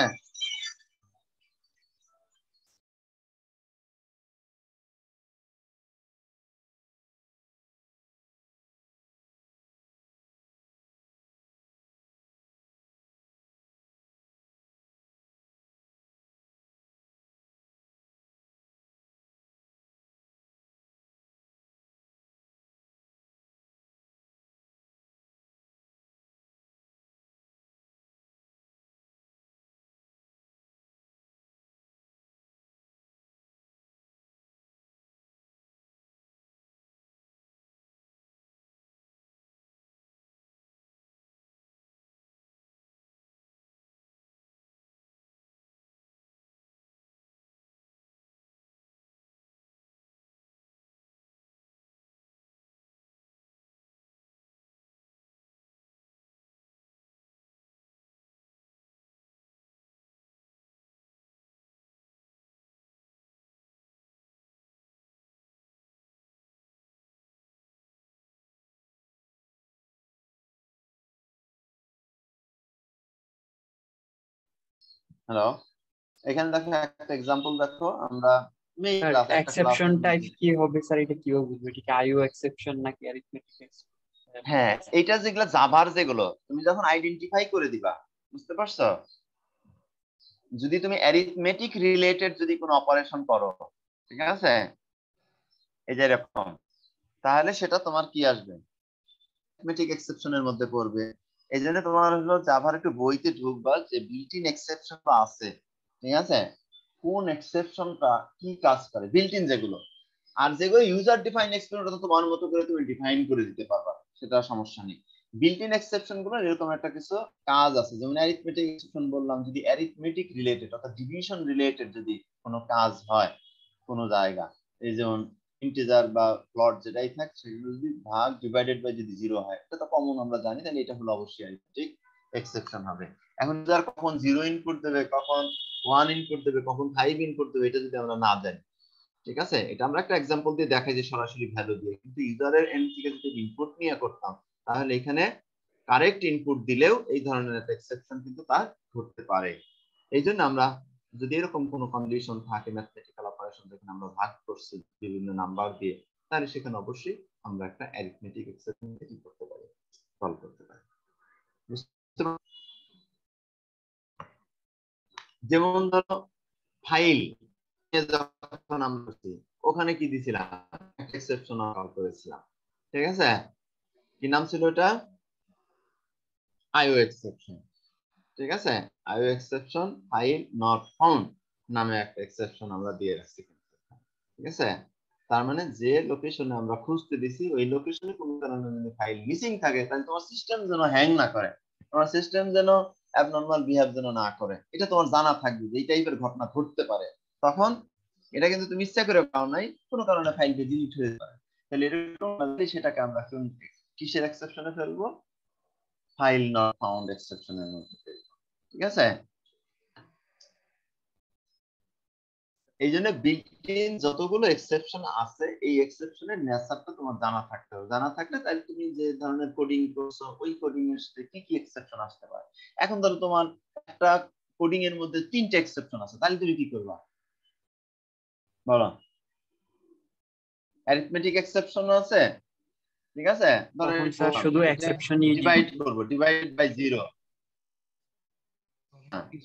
হ্যালো, এখানে দেখো একটা এক্সাম্পল দেখো, আমরা মেইন ক্লাস একটা এক্সেপশন ক্লাস। টাইপ কি হবে স্যার, এটা কিভাবে বুঝবো, এটা কি আইও এক্সেপশন নাকি অ্যারিথমেটিক? হ্যাঁ, এটা যেগুলো জাভার, যেগুলো তুমি যখন আইডেন্টিফাই করে দিবা, বুঝতে পারছো, যদি তুমি অ্যারিথমেটিক রিলেটেড যদি কোনো অপারেশন করো, ঠিক আছে, এই যে এরকম, তাহলে সেটা তোমার কি আসবে, অ্যারিথমেটিক এক্সেপশনের মধ্যে পড়বে। এই জন্য তোমার হলো জাভার একটু বইতে ঢুকবা যে বিল্ট ইন এক্সেপশন আছে, ঠিক আছে, কোন এক্সেপশনটা কি কাজ করে, বিল্ট ইন যেগুলো, আর যেগুলো ইউজার ডিফাইন এক্সেপশন ওটা তো তোমার মতো করে তুমি ডিফাইন করে দিতে পারবা, সেটা সমস্যা নেই। বিল্ট ইন এক্সেপশন গুলো এরকম একটা কিছু কাজ আছে, যেমন অ্যারিথমেটিক এক্সেপশন বললাম, যদি অ্যারিথমেটিক রিলেটেড অর্থাৎ ডিভিশন রিলেটেড যদি কোনো কাজ হয় কোনো জায়গা, এই যেমন ইন্টিজার বা প্লট যেটাই থাক, সেগুলো যদি ভাগ ডিভাইডেড বাই যদি 0 হয়, এটা তো কমন আমরা জানি, তাহলে এটা হলো অবশ্যই অ্যারিথমেটিক এক্সেপশন হবে। এখন যার কখন 0 ইনপুট দেবে, কখন 1 ইনপুট দেবে, কখন 5 ইনপুট দেবে, এটা যদি আমরা না জানি, ঠিক আছে, এটা আমরা একটা এক্সাম্পল দিয়ে দেখাই যে সরাসরি ভ্যালু দিয়ে, কিন্তু ইউজারের এন্ড থেকে যদি ইনপুট নিয়ে করতাম তাহলে এখানে কারেক্ট ইনপুট দিলেও এই ধরনের একটা এক্সেপশন কিন্তু তার ঘটতে পারে। এই জন্য আমরা যদি এরকম কোনো কন্ডিশন থাকে ম্যাথমেটিক্যাল অপারেশন যেখানে আমরা ভাগ করছি বিভিন্ন নাম্বার দিয়ে, তাহলে সেখানে অবশ্যই আমরা একটা অ্যারিথমেটিক এক্সেপশন কি করতে পারি, সলভ করতে পারি। যেমন ধরো ফাইল যখন আমরা ওখানে কি দিছিলাম, এক্সেপশন কল করেছিলাম, ঠিক আছে, কি নাম ছিল এটা, আইও এক্সেপশন। ঠিক আছে, আইও এক্সেপশন ফাইল নট ফাউন্ড নামে একটা এক্সেপশন আমরা দিয়ে রাখছি। ঠিক আছে, তার মানে যে লোকেশনে আমরা খুঁজতে দিছি ওই লোকেশনে কোনো কারণে যদি ফাইল মিসিং থাকে তাহলে তোমার সিস্টেম যেন হ্যাং না করে, তোমার সিস্টেম যেন অ্যাবনরমাল বিহেভ যেন না করে, এটা তোমার জানা থাকবে যে এই টাইপের ঘটনা ঘটতে পারে। তখন এটা কিন্তু তুমি ইচ্ছা করে পাও নাই, কোনো কারণে ফাইলটা ডিলিট হয়ে যাবে, তাহলে এরকম সেটাকে আমরা কিসের এক্সেপশনে ফেলবো, ফাইল নট ফাউন্ড এক্সেপশনের মধ্যে ফেলবো। ঠিক আছে, এই জন্য বিল্ট-ইন যতগুলো এক্সেপশন আছে এই এক্সেপশনের নেচারটা তোমার জানা থাকতে হবে, জানা থাকলে তাহলে তুমি যে ধরনের কোডিং করছো ওই কোডিং এর সাথে কি কি এক্সেপশন আসতে পারে। এখন ধরো তোমার একটা কোডিং এর মধ্যে 3টা এক্সেপশন আছে, তাহলে তুমি কি করবা বলো, অ্যারিথমেটিক এক্সেপশন আছে, ঠিক আছে, ধরো তখন স্যার শুধু এক্সেপশনই ডিভাইড করব, ডিভাইড বাই 0,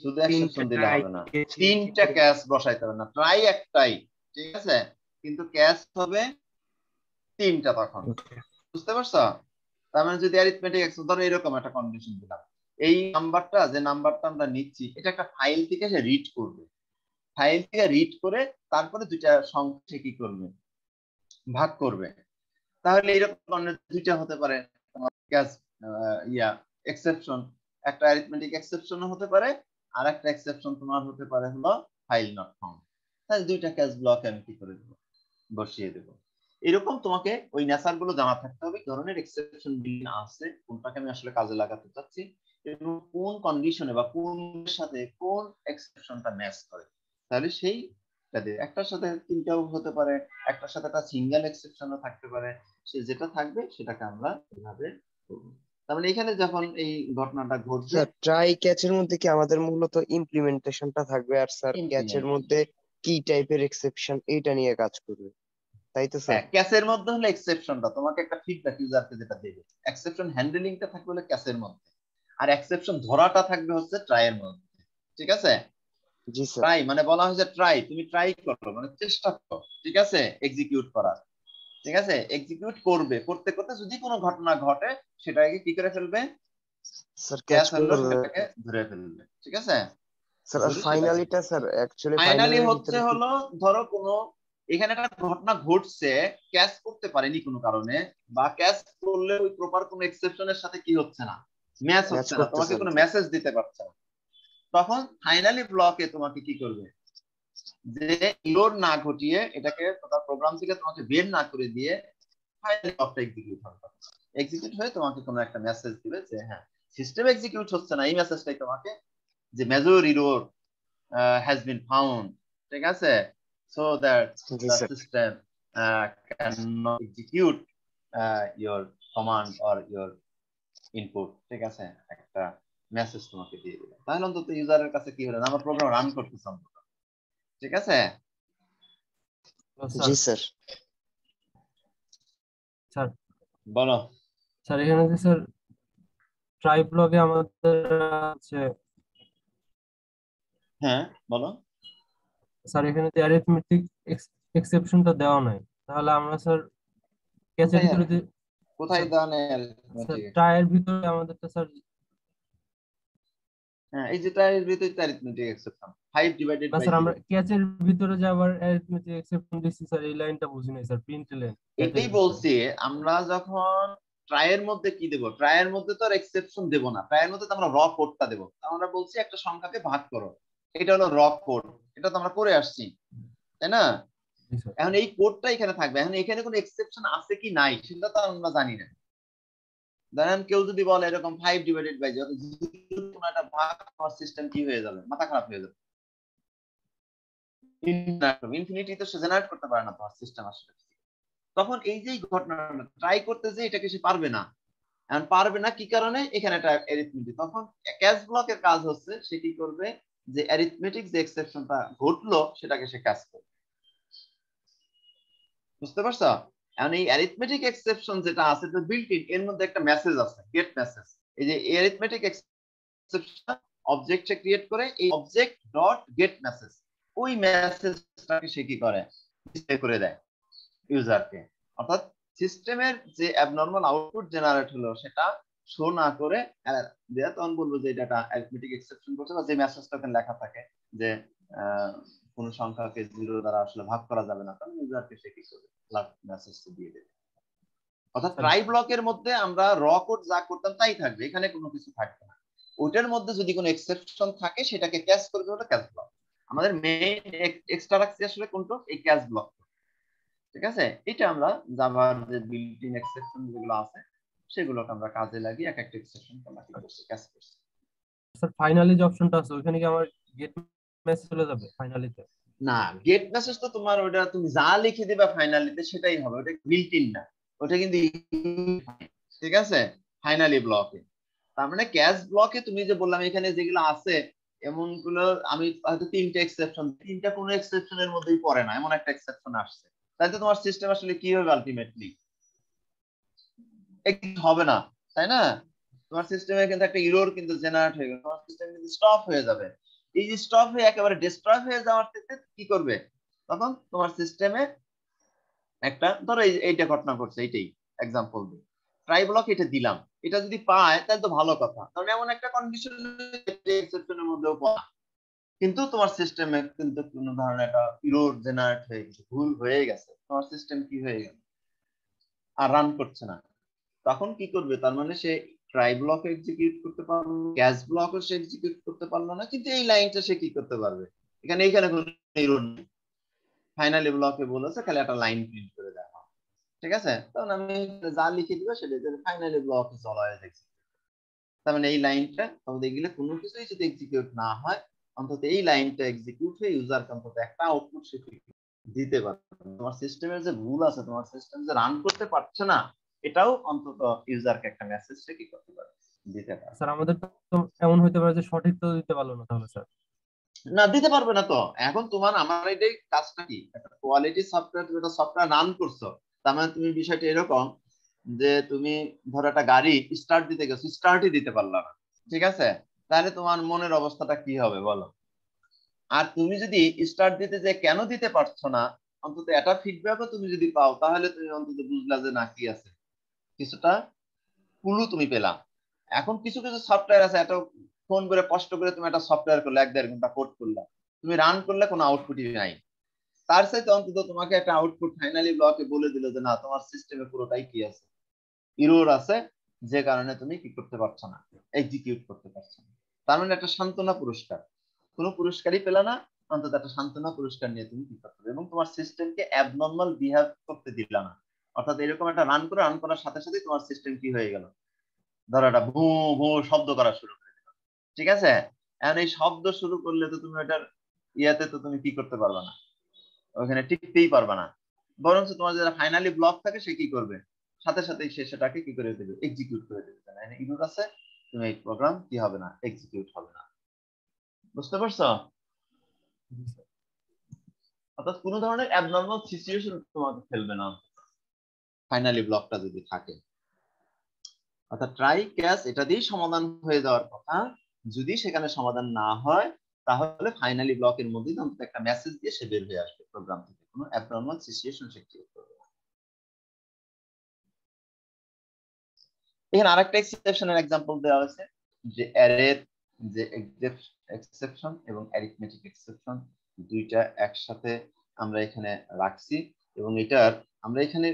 শুধু এক্সেপশন দিলে হবে না, 3টা ক্যাশ বসাইতে হবে না, ট্রাই একটাই, ঠিক আছে, কিন্তু ক্যাশ হবে 3টা। তখন বুঝতে পারছো, তার মানে যদি অ্যারিথমেটিক এক্সেপশন ধরো এরকম একটা কন্ডিশন দিলাম, এই নাম্বারটা যে নাম্বারটা আমরা নিচ্ছি এটা একটা ফাইল থেকে সে রিড করবে, ফাইল থেকে রিড করে তারপরে দুইটা সংখ্যা কি করবে, ভাগ করবে, তাহলে এরকম দুইটা হতে পারে তোমার ক্যাশ এক্সেপশন, একটা অ্যারিথমেটিক এক্সেপশন হতে পারে আর একটা এক্সেপশন তোমার হতে পারে হলো ফাইল নট ফাউন্ড, তাহলে দুইটা ক্যাশ ব্লক আমি কি করে দেবো, বসিয়ে দেবো। এরকম তোমাকে ওই নেচার গুলো জানা থাকতে হবে, ধরনের এক্সেপশন বিল্ট আছে কোনটাকে আমি আসলে কাজে লাগাতে চাচ্ছি এবং কোন কন্ডিশনে বা কোন সাথে কোন এক্সেপশনটা ম্যাচ করে, তাহলে সেই একটার সাথে 3টাও হতে পারে, একটার সাথে একটা সিঙ্গেল এক্সেপশনও থাকতে পারে, সে যেটা থাকবে সেটাকে আমরা এভাবে করব। তার মানে এখানে যখন এই ঘটনাটা ঘটবে, স্যার ট্রাই ক্যাচের মধ্যে কি আমাদের মূলত ইমপ্লিমেন্টেশনটা থাকবে, আর স্যার ক্যাচের মধ্যে কি টাইপের এক্সেপশন এইটা নিয়ে কাজ করবে, তাই তো স্যার? হ্যাঁ, ক্যাশের মধ্যে হলো এক্সেপশনটা তোমাকে একটা ফিডব্যাক ইউজারকে যেটা দেবে, এক্সেপশন হ্যান্ডলিংটা থাকবে হলো ক্যাশের মধ্যে, আর এক্সেপশন ধরাটা থাকবে হচ্ছে ট্রাইয়ের মধ্যে। ঠিক আছে, জি স্যার। ট্রাই মানে বলা হয়েছে ট্রাই, তুমি ট্রাই করো মানে চেষ্টা করো, ঠিক আছে, এক্সিকিউট করার, ঠিক আছে, এক্সিকিউট করবে, করতে করতে যদি কোনো ঘটনা ঘটে সেটাকে কি করে ফেলবে, স্যার ক্যাচ ক্যাশ হলো করবে সেটাকে ধরে ফেলবে। ঠিক আছে, স্যার। আর ধরে সেটাকে ফাইনালিটা স্যার অ্যাকচুয়ালি ফাইনালি ফাইনালের হচ্ছে ভিতরে কি? হলো ধরো কোনো এখানে একটা ঘটনা ঘটছে, ক্যাশ করতে পারেনি কোনো কারণে, বা ক্যাশ করলে ওই প্রপার কোনো এক্সেপশনের সাথে কি হচ্ছে না, ম্যাচ ম্যাচ হচ্ছে না, তোমাকে করতেছেন কোনো স্যার। মেসেজ দিতে পারছে না, তখন ফাইনালি ব্লকে তোমাকে কি করবে, যে লোড না ঘটিয়ে এটাকে তোমার প্রোগ্রাম থেকে তোমাকে বের না করে দিয়ে ফাইনালি ব্লকটা এক্সিকিউট হবে, এক্সিকিউট হয়ে তোমাকে কোনো একটা মেসেজ দিবে যে হ্যাঁ সিস্টেম এক্সিকিউট হচ্ছে না, এই মেসেজটাই তোমাকে যে major error has been found, ঠিক আছে, so that G the sir. system cannot execute your command or your input, ঠিক আছে, একটা মেসেজ তোমাকে দিয়ে দিল, তাহলে অন্তত ইউজারের কাছে কি হলো, আমার প্রোগ্রাম রান করতেছে অন্তত। ঠিক আছে, জি স্যার। স্যার বলো। স্যার এখানে যে স্যার ট্রাই ব্লগে আমাদের আছে, হ্যাঁ বলো। স্যার এখানে যে অ্যারিথমেটিক এক্সেপশনটা দেওয়া নাই, তাহলে আমরা স্যার ক্যাচের কোথায় ভিতরে যে কোথায় স্যার দেওয়া নেই স্যার arithmetic? ট্রাইয়ের ভিতরে আমাদেরটা স্যার, হ্যাঁ এই যে ট্রাইয়ের ভিতরে arithmetic exception 5 divided না by স্যার আমরা 0, ক্যাচের ভিতরে যে আবার অ্যারিথমেটিক এক্সেপশন দিচ্ছি স্যার, এই লাইনটা বুঝি নাই স্যার, প্রিন্ট লাইন এটাই বলছি আমরা যখন ট্রাইয়ের মধ্যে কি দেব, ট্রাইয়ের মধ্যে তো আর এক্সেপশন দেব না, ট্রাইয়ের মধ্যে তো আমরা র কোডটা দেব, আমরা বলছি একটা সংখ্যাকে ভাগ করো, এটা হলো র কোড, এটা তো আমরা করে আসছি, তাই না, এখন এই কোডটা এখানে থাকবে, এখন এখানে কোনো এক্সেপশন আছে কি নাই সেটা তো আমরা জানি না, ধরেন কেউ যদি বলে এরকম 5 ডিভাইডেড বাই 0, কোনো একটা ভাগ হওয়ার সিস্টেম কি হয়ে যাবে, মাথা খারাপ হয়ে যাবে, ইনফিনিটি তো সে জেনারেট করতে পারে না তোমার সিস্টেম আসলে। তখন এই যে ঘটনাটা ট্রাই করতে যে এটাকে সে পারবে না, এখন পারবে না কি কারণে, এখানে একটা অ্যারিথমেটিক। তখন ক্যাচ ব্লকের কাজ হচ্ছে সে কি করবে, যে অ্যারিথমেটিক যে এক্সেপশনটা ঘটলো সেটাকে সে ক্যাচ করবে। বুঝতে পারছো? এখন এই অ্যারিথমেটিক এক্সেপশন যেটা আছে এটা বিল্ট ইন, এর মধ্যে একটা মেসেজ আছে, গেট মেসেজ। এই যে অ্যারিথমেটিক এক্সেপশন অবজেক্টে ক্রিয়েট করে, এই অবজেক্ট ডট গেট মেসেজ, ওই মেসেজটাকে সে কি করে, ডিসপ্লে করে দেয় ইউজারকে। অর্থাৎ সিস্টেমের যে অ্যাবনর্মাল আউটপুট জেনারেট হলো সেটা শো না করে দেয়া, তখন বলবো যে এটা একটা অ্যারিথমেটিক এক্সেপশন করছে, বা যে মেসেজটা ওখানে লেখা থাকে যে কোন সংখ্যাকে 0 দ্বারা আসলে ভাগ করা যাবে না, তখন ইউজারকে সে কি করবে, লাস্ট মেসেজটা দিয়ে দেবে। অর্থাৎ ট্রাই ব্লকের মধ্যে আমরা র কোড যা করতাম তাই থাকবে, এখানে কোনো কিছু থাকবে না। ওইটার মধ্যে যদি কোনো এক্সেপশন থাকে সেটাকে ক্যাচ করবে, ওটা ক্যাচ ব্লক। আমাদের মেইন এক্সট্রা রাখছি আসলে কোনটা, এই ক্যাচ ব্লক। ঠিক আছে, এটা আমরা জাভার যে বিল্ট ইন এক্সেপশন যেগুলো আছে সেগুলোকে আমরা কাজে লাগিয়ে এক একটা এক্সেপশন আমরা কি করছি, ক্যাচ করছি। স্যার ফাইনালি যে অপশনটা আছে ওখানে কি আমার গেট মেসেজ চলে যাবে ফাইনালিতে? না, গেট মেসেজ তো তোমার ওটা তুমি যা লিখে দিবা ফাইনালিতে সেটাই হবে, ওটা বিল্ট ইন না, ওটা কিন্তু ঠিক আছে ফাইনালি ব্লকে। তার মানে ক্যাচ ব্লকে তুমি যে বললাম এখানে যেগুলো আছে এমন গুলো, আমি হয়তো 3টে এক্সেপশন, 3টা কোনো এক্সেপশনের মধ্যেই পড়ে না, এমন একটা এক্সেপশন আসছে, তাহলে তোমার সিস্টেম আসলে কি হবে, আলটিমেটলি হবে না, তাই না? তোমার সিস্টেমে কিন্তু একটা এরর কিন্তু জেনারেট হয়ে গেল, তোমার সিস্টেম কিন্তু স্টপ হয়ে যাবে। এই যে স্টপ হয়ে একেবারে ডিস্ট্রয় হয়ে যাওয়ার ক্ষেত্রে কি করবে, তখন তোমার সিস্টেমে একটা, ধরো এইটা ঘটনা ঘটছে, এইটাই এক্সাম্পল দিই, ট্রাই ব্লক এটা দিলাম, এটা যদি পায় তাহলে তো ভালো কথা, কারণ এমন একটা কন্ডিশন এক্সেপশনের মধ্যেও পায়, কিন্তু তোমার সিস্টেমে কিন্তু কোনো ধরনের একটা এরর জেনারেট হয়ে গেছে, ভুল হয়ে গেছে, তোমার সিস্টেম কি হয়ে গেল, আর রান করছে না। তখন কি করবে, তার মানে সে ট্রাই ব্লক এক্সিকিউট করতে পারলো, ক্যাচ ব্লকও সে এক্সিকিউট করতে পারলো না, কিন্তু এই লাইনটা সে কি করতে পারবে, এইখানে কোনো এরর নেই, ফাইনালি ব্লকে বলেছে খালি একটা লাইন প্রিন্ট করে দেওয়া। ঠিক আছে, তখন আমি যা লিখে দিব সেটা finally block is always execute. তার মানে এই লাইনটা আমাদের এগুলো কোনো কিছুই যদি এক্সিকিউট না হয়, অন্তত এই লাইনটা এক্সিকিউট হয়ে ইউজার অন্তত একটা আউটপুট সে দিতে পারবে। তোমার সিস্টেমের যে ভুল আছে, তোমার সিস্টেম যে রান করতে পারছে না, এটাও অন্তত ইউজারকে একটা মেসেজ সে কি করতে পারে, দিতে পারে। স্যার আমাদের তো এমন হইতে পারে যে সঠিক তো দিতে পারলো না তাহলে স্যার? না, দিতে পারবে না তো। এখন তোমার আমার এটাই কাজটা কি, একটা কোয়ালিটি সফটওয়্যার, তুমি একটা সফটওয়্যার রান করছো, তার মানে তুমি বিষয়টা এরকম যে তুমি ধরো একটা গাড়ি স্টার্ট দিতে গেছো, স্টার্টই দিতে পারলো না, ঠিক আছে, তাহলে তোমার মনের অবস্থাটা কি হবে বলো? আর তুমি যদি স্টার্ট দিতে যে কেন দিতে পারছো না, অন্তত এটা ফিডব্যাকও তুমি যদি পাও, তাহলে তুমি অন্তত বুঝলা যে না, কি আছে, কিছুটা ক্লু তুমি পেলাম। এখন কিছু কিছু সফটওয়্যার আছে, এত ফোন করে কষ্ট করে তুমি একটা সফটওয়্যার করলে 1-1.5 ঘন্টা কোড করলে, তুমি রান করলে কোনো আউটপুটই নাই, তার সাথে অন্তত তোমাকে একটা আউটপুট ফাইনালি ব্লকে বলে দিল যে না, তোমার সিস্টেমে পুরোটাই কি আছে, এরর আছে, যে কারণে তুমি কি করতে পারছো না, এক্সিকিউট করতে পারছো না। তার মানে একটা সান্ত্বনা পুরস্কার, কোনো পুরস্কারই পেলে না, অন্তত একটা সান্ত্বনা পুরস্কার নিয়ে তুমি কি করতে হবে, এবং তোমার সিস্টেমকে অ্যাবনর্মাল বিহেভ করতে দিলা না। অর্থাৎ এরকম একটা রান করার সাথে সাথে তোমার সিস্টেম কি হয়ে গেল, ধরো একটা ভূ ভূ শব্দ করা শুরু করে দিল, ঠিক আছে, এখন এই শব্দ শুরু করলে তো তুমি ওটার ইয়াতে তো তুমি কি করতে পারবে না, ওখানে টিকতেই পারবে না, বরঞ্চ তোমার যারা ফাইনালি ব্লক থাকে সে কি করবে, সাথে সাথে সে সেটাকে কি করে দেবে, এক্সিকিউট করে দেবে, মানে ইরর আছে, তুমি এই প্রোগ্রাম কি হবে না, এক্সিকিউট হবে না। বুঝতে পারছো? অর্থাৎ কোনো ধরনের অ্যাবনর্মাল সিচুয়েশন তোমাকে ফেলবে না ফাইনালি ব্লকটা যদি থাকে। অর্থাৎ ট্রাই ক্যাচ এটা দিয়েই সমাধান হয়ে যাওয়ার কথা, যদি সেখানে সমাধান না হয় তাহলে ফাইনালি ব্লকের মধ্যে অন্তত একটা মেসেজ দিয়ে সে বের হয়ে আসবে প্রোগ্রাম থেকে, কোনো অ্যাবনর্মাল সিচুয়েশন সে ক্রিয়েট করবে না। এখানে আরেকটা এক্সেপশনের এক্সাম্পল দেওয়া হয়েছে, যে অ্যারের যে এক্সেপশন এবং অ্যারিথমেটিক এক্সেপশন দুইটা একসাথে আমরা এখানে রাখছি, এবং এটার আমরা এখানে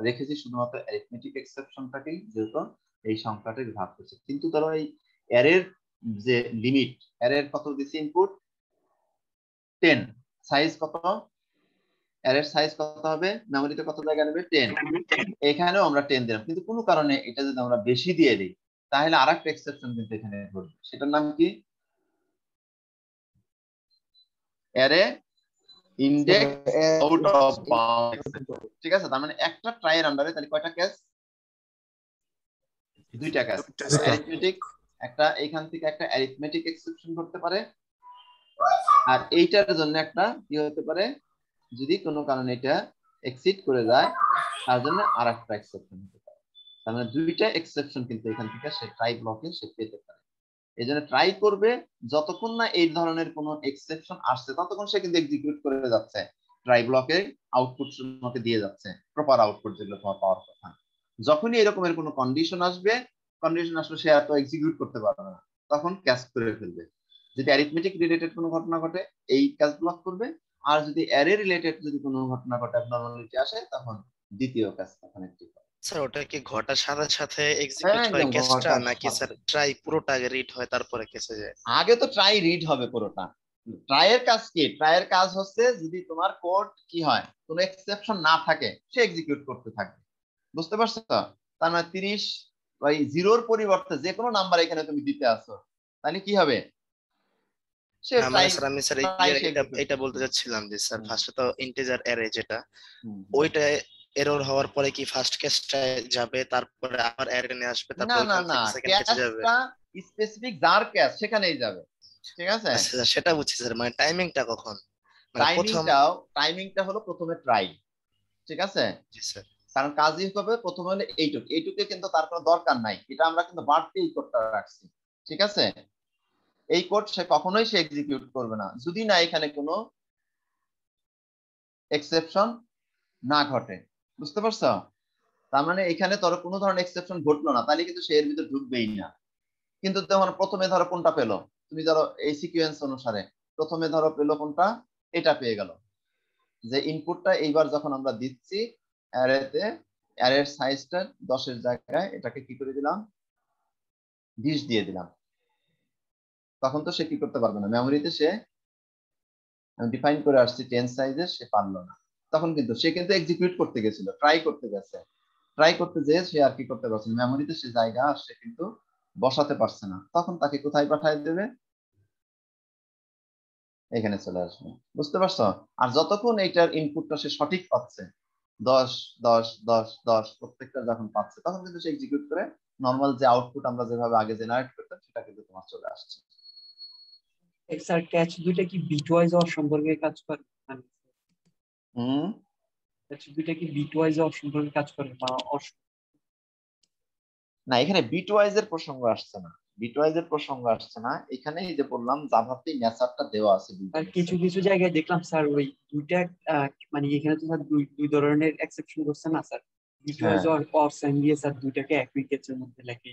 রেখেছি শুধুমাত্র অ্যারিথমেটিক এক্সেপশনটাকেই, যেহেতু এই সংখ্যাটাকে ভাগ করছে, কিন্তু ধরো এই অ্যারের যে লিমিট, অ্যারের কত দিছি ইনপুট 10, সাইজ কত, অ্যারের সাইজ কত হবে, মেমোরিতে কত জায়গা নেবে 10, এখানেও আমরা 10 দিলাম, কিন্তু কোনো কারণে এটা যদি আমরা বেশি দিয়ে দিই তাহলে আরেকটা এক্সেপশন কিন্তু এখানে ঘটবে, সেটার নাম কি, array index out of bound, ঠিক আছে? তার মানে একটা ট্রাই এর আন্ডারে তাহলে কয়টা কেস? দুইটা কেস। অ্যারিথমেটিক একটা, এইখান থেকে একটা অ্যারিথমেটিক এক্সেপশন করতে পারে, আর এইটার জন্য একটা কি হতে পারে, যদি কোনো কারণে এটা এক্সিড করে যায় তার জন্য আরেকটা এক্সেপশন হতে পারে। তার মানে দুইটা এক্সেপশন কিন্তু এখান থেকে সে ট্রাই ব্লকে সে পেতে পারে। এই জন্য ট্রাই করবে যতক্ষণ না এই ধরনের কোনো এক্সেপশন আসছে ততক্ষণ সে কিন্তু এক্সিকিউট করে যাচ্ছে, ট্রাই ব্লকে আউটপুট তোমাকে দিয়ে যাচ্ছে, প্রপার আউটপুট যেগুলো তোমার পাওয়ার কথা। যখনই এরকমের কোনো কন্ডিশন আসবে, কন্ডিশন আসলে সে এত এক্সিকিউট করতে পারবে না, তখন ক্যাচ করে ফেলবে। যদি অ্যারিথমেটিক রিলেটেড কোনো ঘটনা ঘটে এই ক্যাচ ব্লক করবে, আর যদি অ্যারে রিলেটেড যদি কোনো ঘটনা ঘটে অ্যাবনর্মালিটি আসে তখন দ্বিতীয় ক্যাচ তখন অ্যাক্টিভ হয়। স্যার ওটা কি ঘটার সাথে সাথে হ্যাঁ, এক্সিকিউট হয় একদম কেসটা, ঘটার নাকি সাথে। স্যার ট্রাই পুরোটা আগে রিড হয় তারপরে কেসে যায়? আগে তো ট্রাই রিড হবে পুরোটা। ট্রাইয়ের কাজ কি? ট্রাইয়ের কাজ হচ্ছে যদি তোমার কোড কি হয় কোনো এক্সেপশন না থাকে সে এক্সিকিউট করতে থাকবে, বুঝতে পারছো? তার মানে 30 ওই জিরোর পরিবর্তে যে কোনো নাম্বার এখানে তুমি দিতে আসো, তাহলে কি হবে? সে না ট্রাই মানে স্যার আমি স্যার এটা বলতে চাচ্ছিলাম যে স্যার ফার্স্টে তো ইন্টিজার অ্যারে যেটা ওইটা এরর হওয়ার পরে কি ফার্স্ট কেসটা যাবে, তারপরে আবার অ্যারে নিয়ে আসবে, না তারপর না ওখান না, থেকে সেকেন্ড কেসে যাবে? ক্যাশটা স্পেসিফিক যার ক্যাশ সেখানেই যাবে, ঠিক আছে? আচ্ছা স্যার সেটা বুঝছি স্যার, মানে টাইমিংটা কখন, মানে প্রথম? টাইমিংটা হলো প্রথমে ট্রাই, ঠিক আছে? জি স্যার। কারণ কাজই হবে প্রথমে হলে এইটুকে কিন্তু তার কোনো দরকার নাই, এটা আমরা কিন্তু বাড়তি এই কোডটা রাখছি, ঠিক আছে? এই কোড সে কখনোই সে এক্সিকিউট করবে না যদি না এখানে কোনো এক্সেপশন না ঘটে, বুঝতে পারছো? তার মানে এখানে তোর কোনো ধরনের এক্সেপশন ঘটলো না, তাহলে কিন্তু সে এর ভিতর ঢুকবেই না। কিন্তু যখন প্রথমে ধরো কোনটা পেলো, তুমি ধরো এই সিকোয়েন্স অনুসারে প্রথমে ধরো পেলো কোনটা, এটা পেয়ে গেল, যে ইনপুটটা এইবার যখন আমরা দিচ্ছি অ্যারেতে, অ্যারের সাইজটা 10 এর জায়গায় এটাকে কি করে দিলাম 20 দিয়ে দিলাম, তখন তো সে কি করতে পারবে না, মেমোরিতে সে আমি ডিফাইন করে আসছি 10 সাইজের, সে পারলো না, তখন কিন্তু সে কিন্তু এক্সিকিউট করতে গেছিল, ট্রাই করতে গেছে, ট্রাই করতে যেয়ে সে আর কি করতে পারছে না, মেমোরিতে সে জায়গা সে কিন্তু বসাতে পারছে না, তখন তাকে কোথায় পাঠিয়ে দেবে, এখানে চলে আসবে, বুঝতে পারছো? আর যতক্ষণ এইটার ইনপুটটা সে সঠিক পাচ্ছে 10 10 10 10 প্রত্যেকটা যখন পাচ্ছে তখন কিন্তু সে এক্সিকিউট করে নরমাল যে আউটপুট আমরা যেভাবে আগে জেনারেট করতাম সেটা কিন্তু তোমার চলে আসছে। স্যার ক্যাচ দুইটা কি বিটওয়াইজ হওয়ার সম্পর্কে কাজ করে? ক্যাচ দুইটা কি বিটওয়াইজ হওয়ার সম্পর্কে কাজ করে বা না, এখানে বিটওয়াইজ এর প্রসঙ্গ আসছে না, বিটওয়াইজ এর প্রসঙ্গ আসছে না এখানে। এই যে বললাম জাভাতে মেথডটা দেওয়া আছে, আর কিছু কিছু জায়গায় দেখলাম স্যার ওই দুইটা মানে এখানে তো স্যার দুই ধরনের এক্সেপশন করছে না স্যার, বিটওয়াইজ আর অফসেন্ড দিয়ে স্যার দুইটাকে একই কেসের মধ্যে লেখে।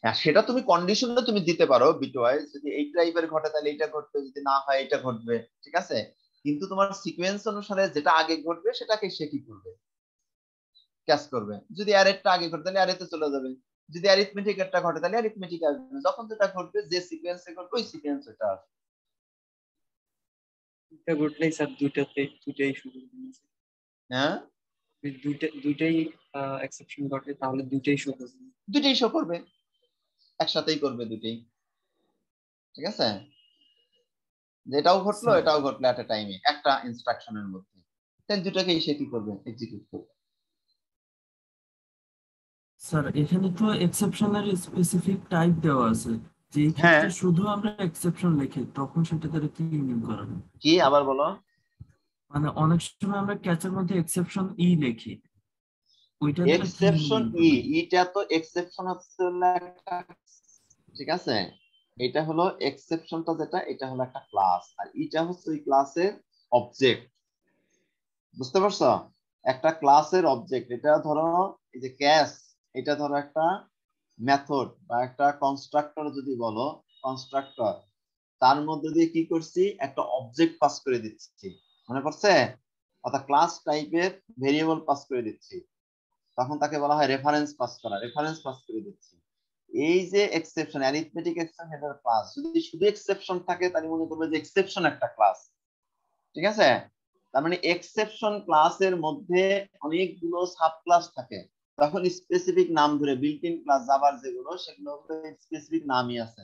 হ্যাঁ, সেটা তুমি কন্ডিশনে তুমি দিতে পারো বিটওয়াইজ, যদি এই টাইপের ঘটে তাহলে এটা ঘটবে, যদি না হয় এটা ঘটবে, ঠিক আছে? কিন্তু তোমার সিকোয়েন্স অনুসারে যেটা আগে ঘটবে সেটাকে সে কি করবে, ক্যাচ করবে। যদি অ্যারেটা আগে ঘটে তাহলে অ্যারেতে চলে যাবে, যদি অ্যারিথমেটিক একটা ঘটে তাহলে অ্যারিথমেটিক আসবে, যখন যেটা ঘটবে যে সিকোয়েন্সে ঘটবে ওই সিকোয়েন্স এটা আসবে। দুইটা ঘটলেই স্যার দুইটাই শুরু হয়েছে। হ্যাঁ, দুইটাই এক্সেপশন ঘটে তাহলে দুইটাই শো করবে, দুইটাই শো করবে, একসাথেই করবে দুইটাই, ঠিক আছে? যেটাও ঘটলো এটাও ঘটলো এট এ টাইমে একটা ইনস্ট্রাকশনের মধ্যে, তাহলে দুটাকেই সে কি করবে, এক্সিকিউট করবে। স্যার এখানে তো এক্সেপশনের স্পেসিফিক টাইপ দেওয়া আছে, যে ক্ষেত্রে শুধু আমরা এক্সেপশন লিখি তখন সেটা দ্বারা কি মিন করা হয়? কি আবার বলো? মানে অনেক সময় আমরা ক্যাচের মধ্যে এক্সেপশন ই লিখি, ওইটা দ্বারা কি এক্সেপশন mean করা হয়? এটা তো এক্সেপশন হচ্ছে একটা, ঠিক আছে? এটা হলো এক্সেপশনটা যেটা, এটা হলো একটা ক্লাস, আর এটা হচ্ছে ওই ক্লাসের অবজেক্ট, বুঝতে পারছো? একটা ক্লাসের অবজেক্ট, এটা ধরো এই যে ক্যাশ, এটা ধরো একটা মেথড বা একটা কনস্ট্রাক্টর, যদি বলো কনস্ট্রাক্টর, তার মধ্যে দিয়ে কি করছি একটা অবজেক্ট পাস করে দিচ্ছি, মনে পড়ছে? অর্থাৎ ক্লাস টাইপের ভেরিয়েবল পাস করে দিচ্ছি, তখন তাকে বলা হয় রেফারেন্স পাস করা, রেফারেন্স পাস করে দিচ্ছি। এই যে এক্সেপশন, অ্যারিথমেটিক এক্সেপশন, এটার ক্লাস যদি শুধু এক্সেপশন থাকে তাহলে মনে করবে যে এক্সেপশন একটা ক্লাস, ঠিক আছে? তার মানে এক্সেপশন ক্লাসের মধ্যে অনেকগুলো সাব ক্লাস থাকে, তখন স্পেসিফিক নাম ধরে বিল্ট ইন ক্লাস জাভার যেগুলো সেগুলো স্পেসিফিক নামই আছে।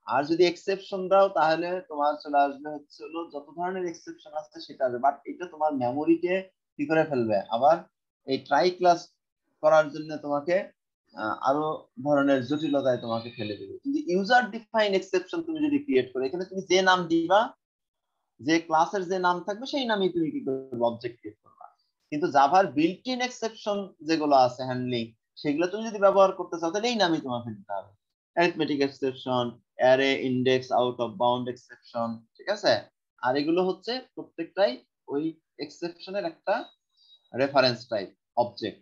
আর যদি এক্সেপশন দাও তাহলে তোমার চলে আসবে হচ্ছে হলো যত ধরনের এক্সেপশন আছে সেটা আসবে, বাট এটা তোমার মেমোরিতে কি করে ফেলবে। আবার এই ট্রাই ক্লাস করার জন্য তোমাকে আরো ধরনের জটিলতায় তোমাকে ফেলে দেবে। কিন্তু ইউজার ডিফাইন এক্সেপশন তুমি যদি ক্রিয়েট করো, এখানে তুমি যে নাম দিবা, যে ক্লাসের যে নাম থাকবে সেই নামই তুমি কি করবে, অবজেক্ট ক্রিয়েট করবা। কিন্তু জাভার বিল্ট ইন এক্সেপশন যেগুলো আছে হ্যান্ডলিং, সেগুলো তুমি যদি ব্যবহার করতে চাও তাহলে এই নামই তোমাকে দিতে হবে। Arithmetic exception, array, index, out of bound exception, ঠিক আছে। আর এগুলো হচ্ছে প্রত্যেকটাই ওই এক্সেপশনের একটা রেফারেন্স টাইপ অবজেক্ট।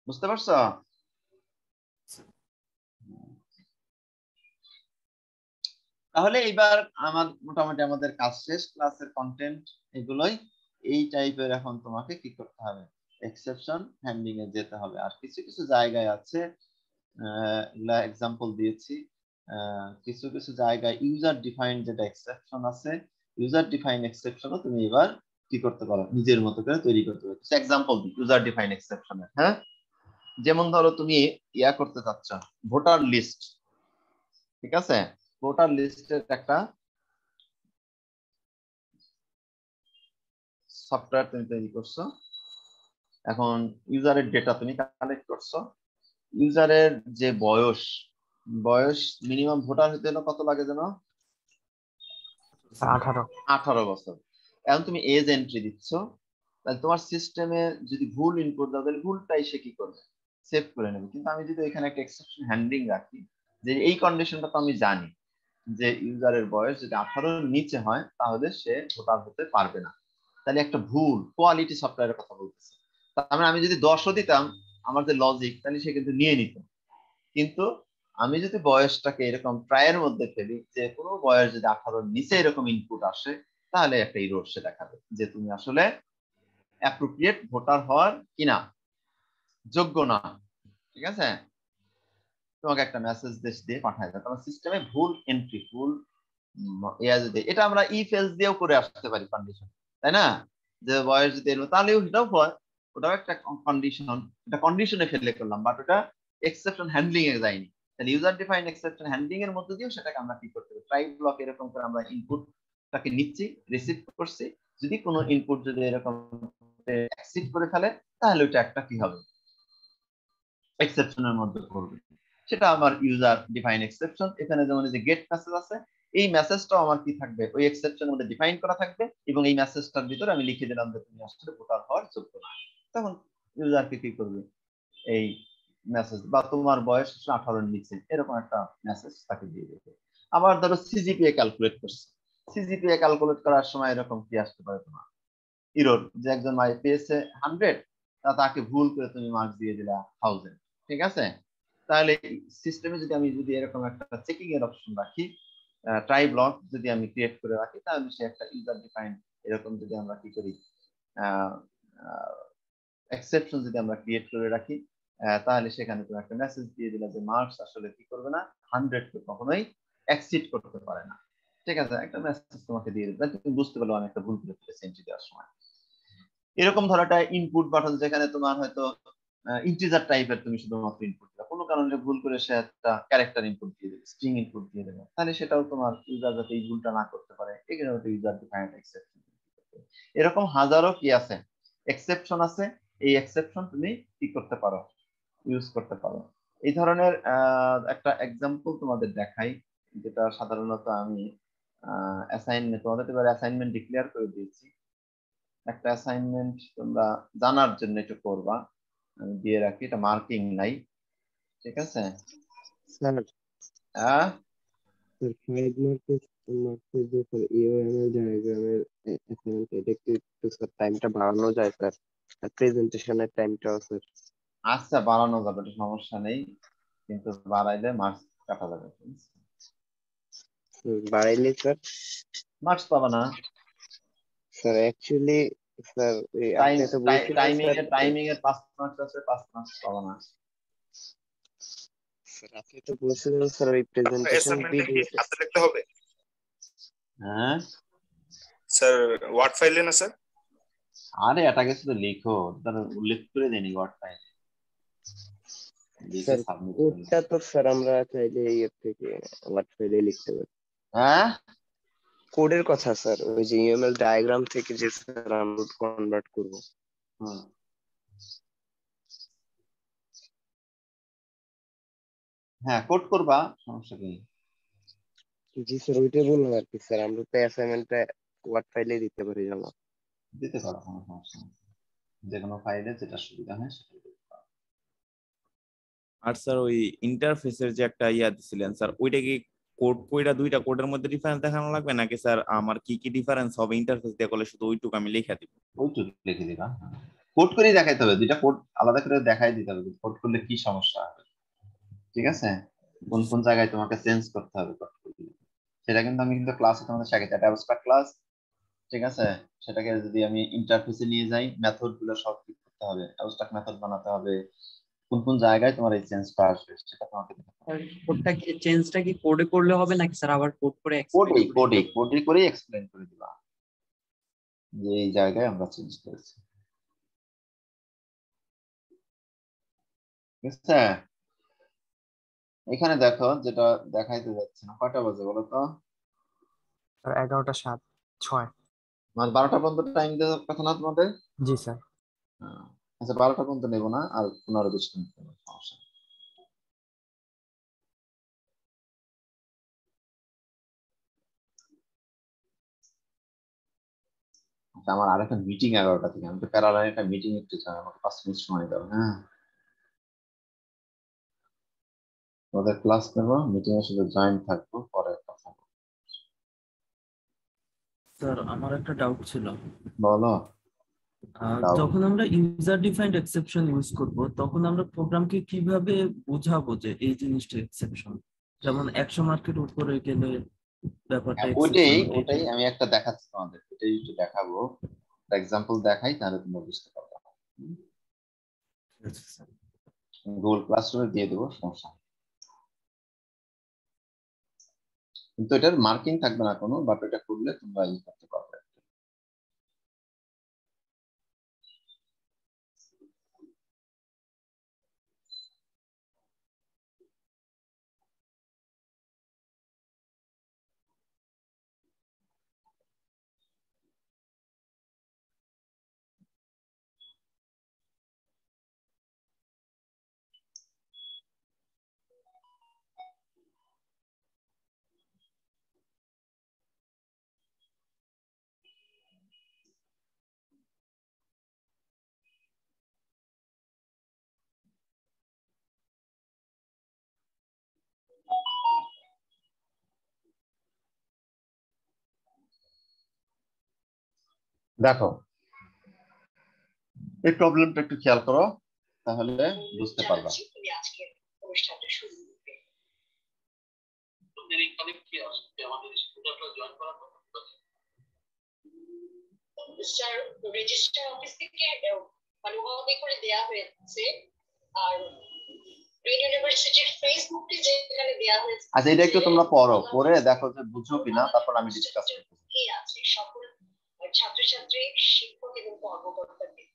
বুঝতে পারছো? তাহলে এবার মোটামুটি আমাদের কাজ শেষ। ক্লাসের কন্টেন্ট এগুলোই, এই টাইপের এখন তোমাকে কি করতে হবে, এক্সেপশন হ্যান্ডলিং এ যেতে হবে। আর কিছু কিছু জায়গায় আছে, এগুলা এক্সাম্পল দিয়েছি, কিছু কিছু জায়গায় ইউজার ডিফাইন্ড যেটা এক্সেপশন আছে, ইউজার ডিফাইন্ড এক্সেপশনও তুমি এবার কি করতে পারো, নিজের মতো করে তৈরি করতে পারো। এক্সাম্পল দিই ইউজার ডিফাইন্ড এক্সেপশনের। হ্যাঁ, যেমন ধরো তুমি ইয়া করতে চাচ্ছ ভোটার লিস্ট, ঠিক আছে। ভোটার লিস্টের একটা সফটওয়্যার তুমি তৈরি করছো। এখন ইউজারের ডেটা তুমি কালেক্ট করছো। ইউজারের যে বয়স মিনিমাম ভোটার হতে হলে কত লাগে যেন, 18 বছর। এখন তুমি এজ এন্ট্রি দিচ্ছ, তাহলে তোমার সিস্টেমে যদি ভুল ইনপুট দাও তাহলে ভুলটাই সে কি করবে, সেভ করে নেবে। কিন্তু আমি যদি এখানে একটা এক্সেপশন হ্যান্ডলিং রাখি, যে এই কন্ডিশনটা তো আমি জানি যে ইউজারের বয়স যদি 18 নিচে হয় তাহলে সে ভোটার হতে পারবে না, তাহলে একটা ভুল কোয়ালিটি সফটওয়্যারের কথা বলতেছে। তার মানে আমি যদি 10ও দিতাম আমার যে লজিক, তাহলে সে কিন্তু নিয়ে নিত। কিন্তু আমি যদি বয়সটাকে এরকম ট্রায়ের মধ্যে ফেলি, যে কোনো বয়স যদি 18 নিচে এরকম ইনপুট আসে, তাহলে একটা এরর সে দেখাবে যে তুমি আসলে অ্যাপ্রোপ্রিয়েট ভোটার হওয়ার কিনা, যোগ্য না, ঠিক আছে। তোমাকে একটা মেসেজ দিয়ে পাঠায় দেয়, তোমার সিস্টেমে ভুল এন্ট্রি, ভুল যদি এটা আমরা ইফ এলস দিয়েও করে আসতে পারি কন্ডিশন, তাই না। যে বয়স যদি এলো তাহলেও এটাও হয়, ওটাও একটা কন্ডিশন, এটা কন্ডিশনে ফেলে করলাম, বাট ওটা এক্সেপশন হ্যান্ডলিং এ যায়নি। তাহলে ইউজার ডিফাইন্ড এক্সেপশন হ্যান্ডলিং এর মধ্যে দিয়েও সেটাকে আমরা কি করতে পারি, ট্রাই ব্লক এরকম করে আমরা ইনপুটটাকে নিচ্ছি, রিসিভ করছি। যদি কোনো ইনপুট যদি এরকম এক্সিড করে ফেলে তাহলে ওটা একটা কি হবে, এক্সেপশনের মধ্যে পড়বে। সেটা আমার ইউজার ডিফাইন এক্সেপশন। এখানে যেমন এই যে গেট মেসেজ আছে, এই মেসেজটাও আমার কি থাকবে, ওই এক্সেপশনের মধ্যে ডিফাইন করা থাকবে, এবং এই মেসেজটার ভিতরে আমি লিখে দিলাম যে তুমি আসলে ভোটার হওয়ার যোগ্য না। তখন ইউজারকে কি করবে, এই মেসেজ বা তোমার বয়স 18 এর নিচে এরকম একটা মেসেজ তাকে দিয়ে দেবে। আবার ধরো সিজিপিএ ক্যালকুলেট করছে, সিজিপিএ ক্যালকুলেট করার সময় এরকম কি আসতে পারে তোমার এরর, যে একজন পেয়েছে 100, তাকে ভুল করে তুমি মার্কস দিয়ে দিলা 1000, ঠিক আছে। তাহলে সিস্টেমে যদি এরকম একটা চেকিং এর অপশন রাখি, ট্রাই ব্লক যদি আমি ক্রিয়েট করে রাখি, তাহলে সে একটা ইউজার ডিফাইন্ড এরকম যদি আমরা কি করি, এক্সেপশন যদি আমরা ক্রিয়েট করে রাখি, তাহলে সেখানে তুমি একটা মেসেজ দিয়ে দিলা যে মার্কস আসলে কি করবে না, 100 কে কখনোই এক্সিড করতে পারে না, ঠিক আছে। একটা মেসেজ তোমাকে দিয়ে দিবে, তুমি বুঝতে পারলো আমি একটা ভুল করে ফেলেছি এন্ট্রি দেওয়ার সময়। এরকম ধরো একটা ইনপুট বাটন, যেখানে তোমার হয়তো ইন্টিজার টাইপের তুমি শুধুমাত্র ইনপুট দিবা, কোনো কারণে ভুল করে সে একটা ক্যারেক্টার ইনপুট দিয়ে দেবে, স্ট্রিং ইনপুট দিয়ে দেবে, তাহলে সেটাও তোমার ইউজার যাতে এই ভুলটা না করতে পারে, এখানে ইউজার ডিফাইন্ড এক্সেপশন। এরকম হাজারো কি আছে, এক্সেপশন আছে। এই এক্সেপশন তুমি কি করতে পারো, ইউজ করতে পারো। এই ধরনের একটা এক্সাম্পল তোমাদের দেখাই, যেটা সাধারণত আমি অ্যাসাইনমেন্ট, তোমাদের এবার অ্যাসাইনমেন্ট ডিক্লেয়ার করে দিয়েছি। একটা অ্যাসাইনমেন্ট তোমরা জানার জন্য একটু করবা, আমি দিয়ে রাখি, এটা মার্কিং নাই, ঠিক আছে। স্যার হ্যাঁ, 5 মার্কের যে ইউএমএল ডায়াগ্রামের অ্যাসাইনমেন্ট, এটা একটু স্যার টাইমটা বাড়ানো যায় স্যার, আর প্রেজেন্টেশনের টাইমটাও স্যার। আচ্ছা, বাড়ানো যাবে, সমস্যা নেই, কিন্তু বাড়াইলে মার্কস কাটা যাবে। বাড়াইলে স্যার মার্কস পাবা না স্যার। অ্যাকচুয়ালি স্যার আপনি তো বলছিলেন স্যার, টাইমিং এর 5 মার্কস আছে, 5 মার্কস পাবা না। স্যার আপনি তো বলছিলেন স্যার ওই প্রেজেন্টেশন অ্যাসাইনমেন্টে কি ভিডিও। হাতে লিখতে হবে হ্যাঁ স্যার, ওয়ার্ড ফাইলে না স্যার? আরে এটা কিছু তো লিখো, তার উল্লেখ করে দেনি ওয়ার্ড ফাইল। লিখে স্যার সাবমিট করে দিবে। কোডটা তো স্যার আমরা চাইলে ইয়ে থেকে ওয়ার্ড ফাইলে লিখতে পারি। হ্যাঁ কোডের কথা স্যার, ওই যে ইউএমএল ডায়াগ্রাম থেকে যে স্যার আমরা কনভার্ট করব। হুম। হ্যাঁ কোড করবা, সমস্যা কি? জি স্যার, ওইটাই বললাম আর কি স্যার, আমরা তো অ্যাসাইনমেন্টটা ওয়ার্ড ফাইলে দিতে পারি জানো। দিতে পারো, কোনো সমস্যা নেই। যে কোনো ফাইলে যেটা সুবিধা হয় সেটা দিতে পারো। আর স্যার ওই ইন্টারফেসের যে একটা ইয়া দিছিলেন স্যার, ওইটা কি কোড কইরা দুইটা কোডের মধ্যে ডিফারেন্স দেখানো লাগবে নাকি স্যার আমার কি কি ডিফারেন্স হবে ইন্টারফেস দিয়ে করলে শুধু ওইটুকু আমি লিখে দিব? ওইটুকু লিখে দিবা, কোড করেই দেখাইতে হবে, দুইটা কোড আলাদা করে দেখাই দিতে হবে কোড করলে কি সমস্যা হবে, ঠিক আছে? কোন কোন জায়গায় তোমাকে চেঞ্জ করতে হবে কোড করলে, সেটা কিন্তু আমি কিন্তু ক্লাসে তোমাদের শেখাচ্ছি, এটা অ্যাবস্ট্রাক্ট ক্লাস, ঠিক আছে? সেটাকে যদি আমি ইন্টারফেসে নিয়ে যাই, মেথড গুলো সব ঠিক করতে হবে, অ্যাবস্ট্রাক্ট মেথড বানাতে হবে, কোন কোন জায়গায় তোমার এই চেঞ্জটা আসবে সেটা তোমাকে কোডটা কি চেঞ্জটা কি কোডে করলে হবে নাকি স্যার আবার কোড করে এক্সপ্লেইন কোডে করেই এক্সপ্লেইন করে দিবা যে এই জায়গায় আমরা চেঞ্জ করেছি, ঠিক আছে? এখানে দেখো যেটা দেখাইতে যাচ্ছে না, কয়টা বাজে বলো তো? 11:07:06। মানে 12টা পর্যন্ত টাইম দেওয়ার কথা না তোমাদের? জি স্যার। হ্যাঁ। আচ্ছা 12টা পর্যন্ত নেবো না, আর 15-20 মিনিট নেবো, সমস্যা নেই। আচ্ছা, আমার আরেকটা মিটিং 11টা থেকে, আমি তো প্যারালাল একটা মিটিং একটু চাই, আমাকে 5 মিনিট সময় দাও। হ্যাঁ তোমাদের ক্লাস নেবো, মিটিং এর সাথে জয়েন থাকবো, পরে কথা বলবো। স্যার আমার একটা ডাউট ছিল। বলো। Doubt? যখন আমরা ইউজার ডিফাইন্ড এক্সেপশন ইউজ করব তখন আমরা প্রোগ্রামকে কিভাবে বোঝাবো যে এই জিনিসটা এক্সেপশন? যেমন 100 মার্কের উপরে গেলে ব্যাপারটা হ্যাঁ, ওইটাই এক্সেপশন। ওইটাই আমি একটা দেখাচ্ছি তোমাদের, এটাই একটু দেখাবো, এক্সাম্পল দেখাই তাহলে তোমরা বুঝতে পারবে। গুগল ক্লাসরুমে দিয়ে দেবো, সমস্যা নেই। কিন্তু এটার মার্কিং থাকবে না কোনো, বাট এটা করলে তোমরা ই করতে পারবে। দেখো এই প্রবলেমটা একটু খেয়াল করো, তাহলে বুঝতে পারবা। স্যার রেজিস্ট্রার অফিস থেকে মানে ওভাবে করে দেয়া হয়েছে, আর ইউনিভার্সিটির ফেসবুকে যেখানে দেয়া হয়েছে। আচ্ছা এটা একটু তোমরা পড়ো, পড়ে দেখো যে বুঝো কিনা, তারপর আমি ডিসকাস করব। কি আছে সকল ছাত্রছাত্রী, শিক্ষক এবং কর্মকর্তাদের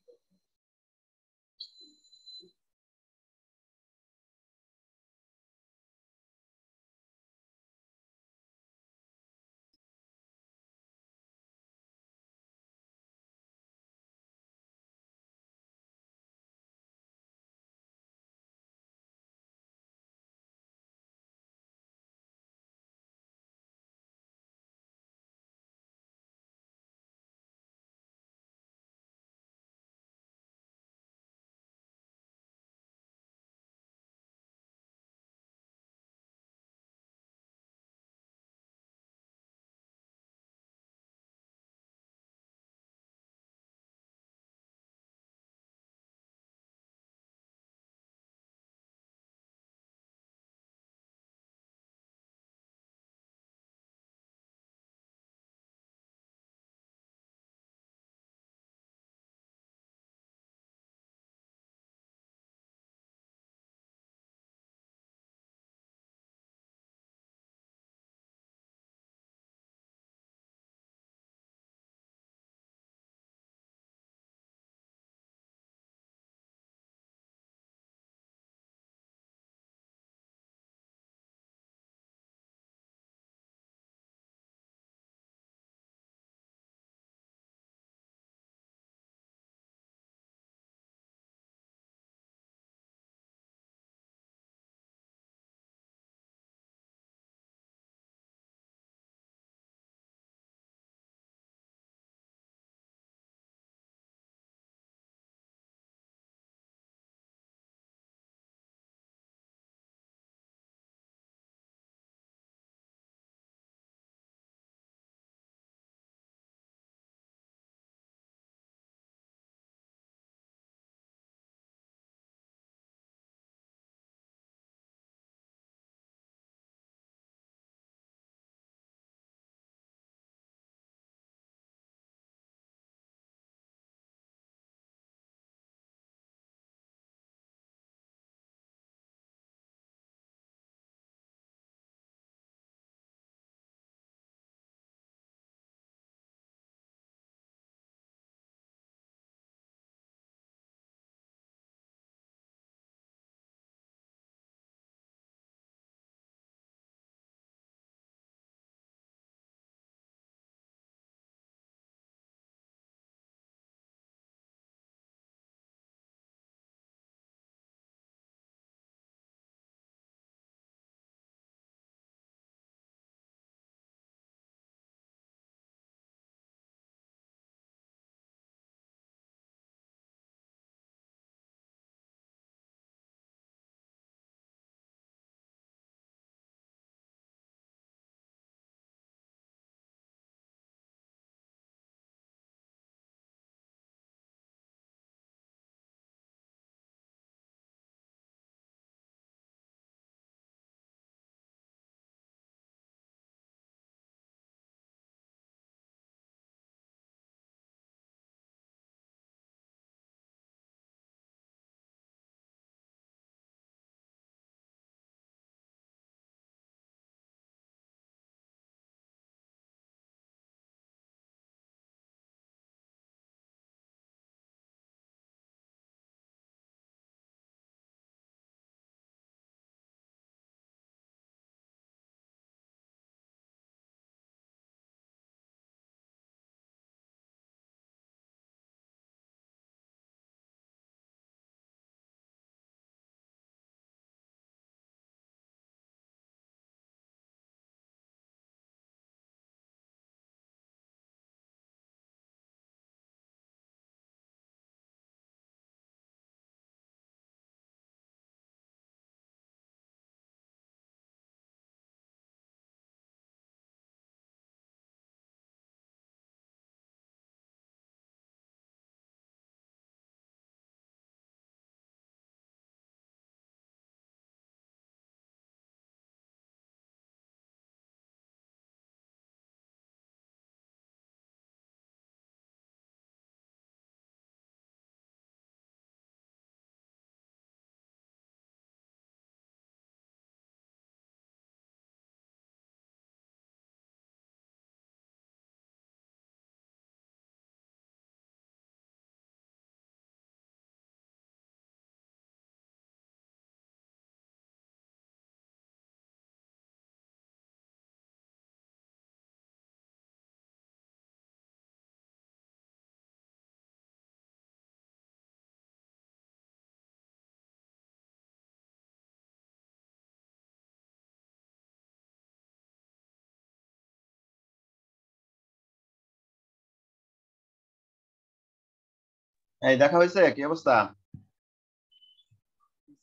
এই দেখা হয়েছে, কি অবস্থা?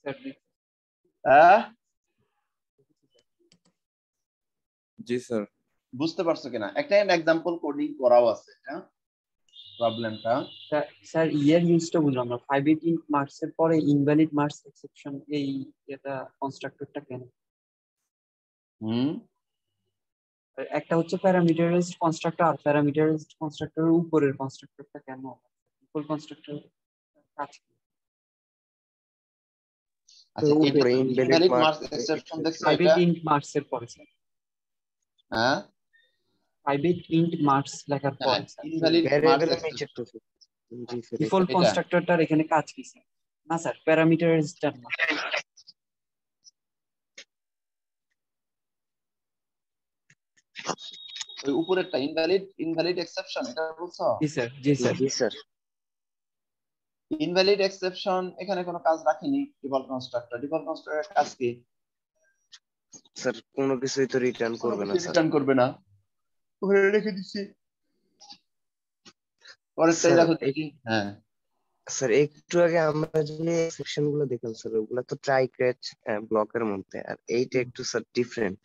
স্যার জি স্যার। বুঝতে পারছো কিনা? একটা এক্সাম্পল কোডিং করাও আছে, হ্যাঁ প্রবলেমটা। স্যার ইয়ার ইউজটা বুঝলাম না, 518 মার্কস এর পরে ইনভ্যালিড মার্কস এক্সেপশন এই এটা কনস্ট্রাক্টরটা কেন? একটা হচ্ছে প্যারামিটারাইজড কনস্ট্রাক্টর আর প্যারামিটারাইজড কনস্ট্রাক্টরের উপরের কনস্ট্রাক্টরটা কেন? ফুল কনস্ট্রাক্টর কাজ কি? আচ্ছা উপরে ইনভ্যালিড মার্কস এক্সেপশন দেখছো এটা? 518 মার্কস এর পরে স্যার, হ্যাঁ 518 মার্কস লেখার পরে স্যার ইনভ্যালিড মার্কস ভ্যারিয়েবলের নিচে তো জি স্যার ডিফল্ট এটা। কনস্ট্রাক্টরটার এখানে কাজ কি স্যার? না স্যার প্যারামিটারাইজড না। ওই উপরেরটা ইনভ্যালিড এক্সেপশন এটা বলছো? জি স্যার জি স্যার জি স্যার। ইনভ্যালিড এক্সেপশন এখানে কোনো কাজ রাখিনি। ডিফল্ট কনস্ট্রাক্টরের কাজ কি? স্যার কোনো কিছুই তো রিটার্ন করবে না স্যার। রিটার্ন করবে না, ওখানে রেখে দিচ্ছি। পরেরটাই স্যার দেখো দেখি। হ্যাঁ স্যার একটু আগে আমরা যে সেকশন গুলো দেখলাম স্যার ওগুলো তো ট্রাই ক্যাচ ব্লকের মধ্যে, আর এইটা একটু স্যার ডিফারেন্ট।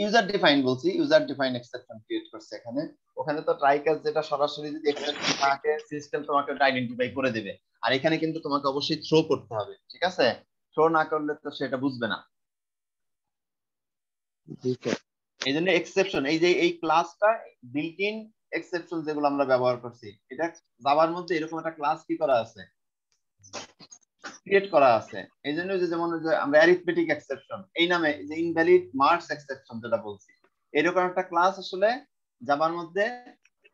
ইউজার ডিফাইন বলছি, ইউজার ডিফাইন এক্সেপশন ক্রিয়েট করছে এখানে। ওখানে তো ট্রাই ক্যাচ যেটা সরাসরি যদি এক্সেপশন থাকে সিস্টেম তোমাকে ওটা আইডেন্টিফাই করে দেবে, আর এখানে কিন্তু তোমাকে অবশ্যই থ্রো করতে হবে, ঠিক আছে? থ্রো না করলে তো সেটা বুঝবে না। এই জন্য এক্সেপশন, এই যে এই ক্লাসটা বিল্ট ইন এক্সেপশন যেগুলো আমরা ব্যবহার করছি, এটা জাভার মধ্যে এরকম একটা ক্লাস কি করা আছে, ক্রিয়েট করা আছে। এই জন্য যে যেমন যে আমরা অ্যারিথমেটিক এক্সেপশন এই নামে যে ইনভ্যালিড মার্কস এক্সেপশন যেটা বলছি, এরকম একটা ক্লাস আসলে জাভার মধ্যে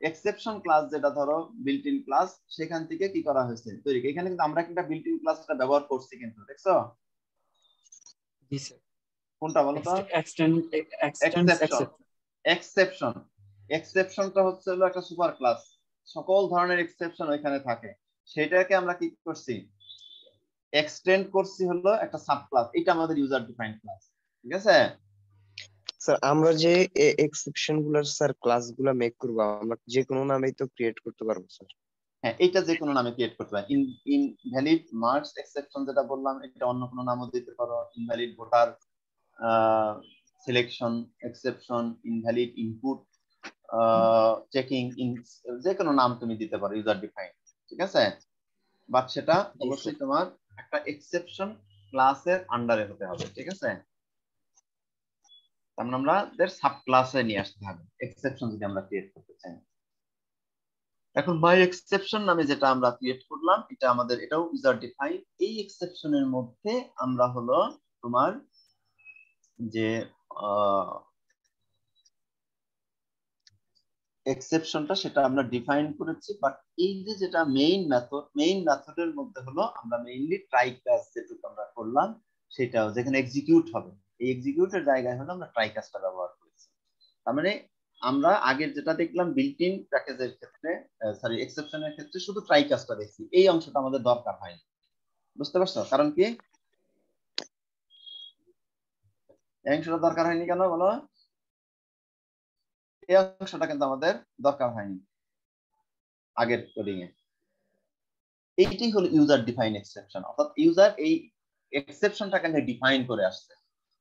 এক্সেপশন ক্লাস যেটা ধরো বিল্ট ইন ক্লাস, সেখান থেকে কি করা হয়েছে তৈরি। এখানে কিন্তু আমরা একটা বিল্ট ইন ক্লাসটা ব্যবহার করছি কিন্তু, দেখছো? জি স্যার কোনটা বলো তো? এক্সেপশন। এক্সেপশনটা হচ্ছে হলো একটা সুপার ক্লাস, সকল ধরনের এক্সেপশন ওইখানে থাকে। সেটাকে আমরা কি করছি, এক্সটেন্ড করছি হলো একটা সাব ক্লাস। এটা আমাদের ইউজার ডিফাইন্ড ক্লাস, ঠিক আছে? স্যার আমরা যে এক্সেপশন গুলার স্যার ক্লাসগুলো মেক করব, আমরা যে কোনো নামেই তো ক্রিয়েট করতে পারবো স্যার। হ্যাঁ এটা যে কোনো নামে ক্রিয়েট করতে পারো। ইনভ্যালিড মার্কস এক্সেপশন যেটা বললাম, এটা অন্য কোনো নামও দিতে পারো। Invalid voter selection exception, invalid input checking, যে কোনো নাম তুমি দিতে পারো ইউজার ডিফাইন্ড, ঠিক আছে? বাট সেটা অবশ্যই তোমার একটা এক্সেপশন ক্লাসের আন্ডারে হতে হবে, ঠিক আছে? তারপর আমাদের সাব ক্লাসে নিয়ে আসতে হবে এক্সেপশন যদি আমরা ক্রিয়েট করতে চাই। এখন মাই এক্সেপশন নামে যেটা আমরা ক্রিয়েট করলাম, এটা আমাদের এটাও ইউজার ডিফাইন। এই এক্সেপশনের মধ্যে আমরা হলো তোমার যে এক্সেপশনটা সেটা আমরা ডিফাইন করেছি, বাট এই যে যেটা মেইন মেথডের মধ্যে হলো আমরা মেইনলি ট্রাই ক্লাস যেটুকু আমরা করলাম, সেটাও যেখানে এক্সিকিউট হবে, এই এক্সিকিউটের জায়গায় হলো আমরা ট্রাই ক্লাসটা ব্যবহার করেছি। তার মানে আমরা আগের যেটা দেখলাম বিল্ট ইন প্যাকেজের ক্ষেত্রে, সরি এক্সেপশনের ক্ষেত্রে শুধু ট্রাই ক্লাসটা দেখছি, এই অংশটা আমাদের দরকার হয়নি। বুঝতে পারছো কারণ কি এই অংশটা দরকার হয়নি কেন বলো? এই অংশটা কিন্তু আমাদের দরকার হয়নি আগের কোডিং এ। এইটাই হলো ইউজার ডিফাইন এক্সেপশন, অর্থাৎ ইউজার এই এক্সেপশনটাকে ডিফাইন করে আসছে,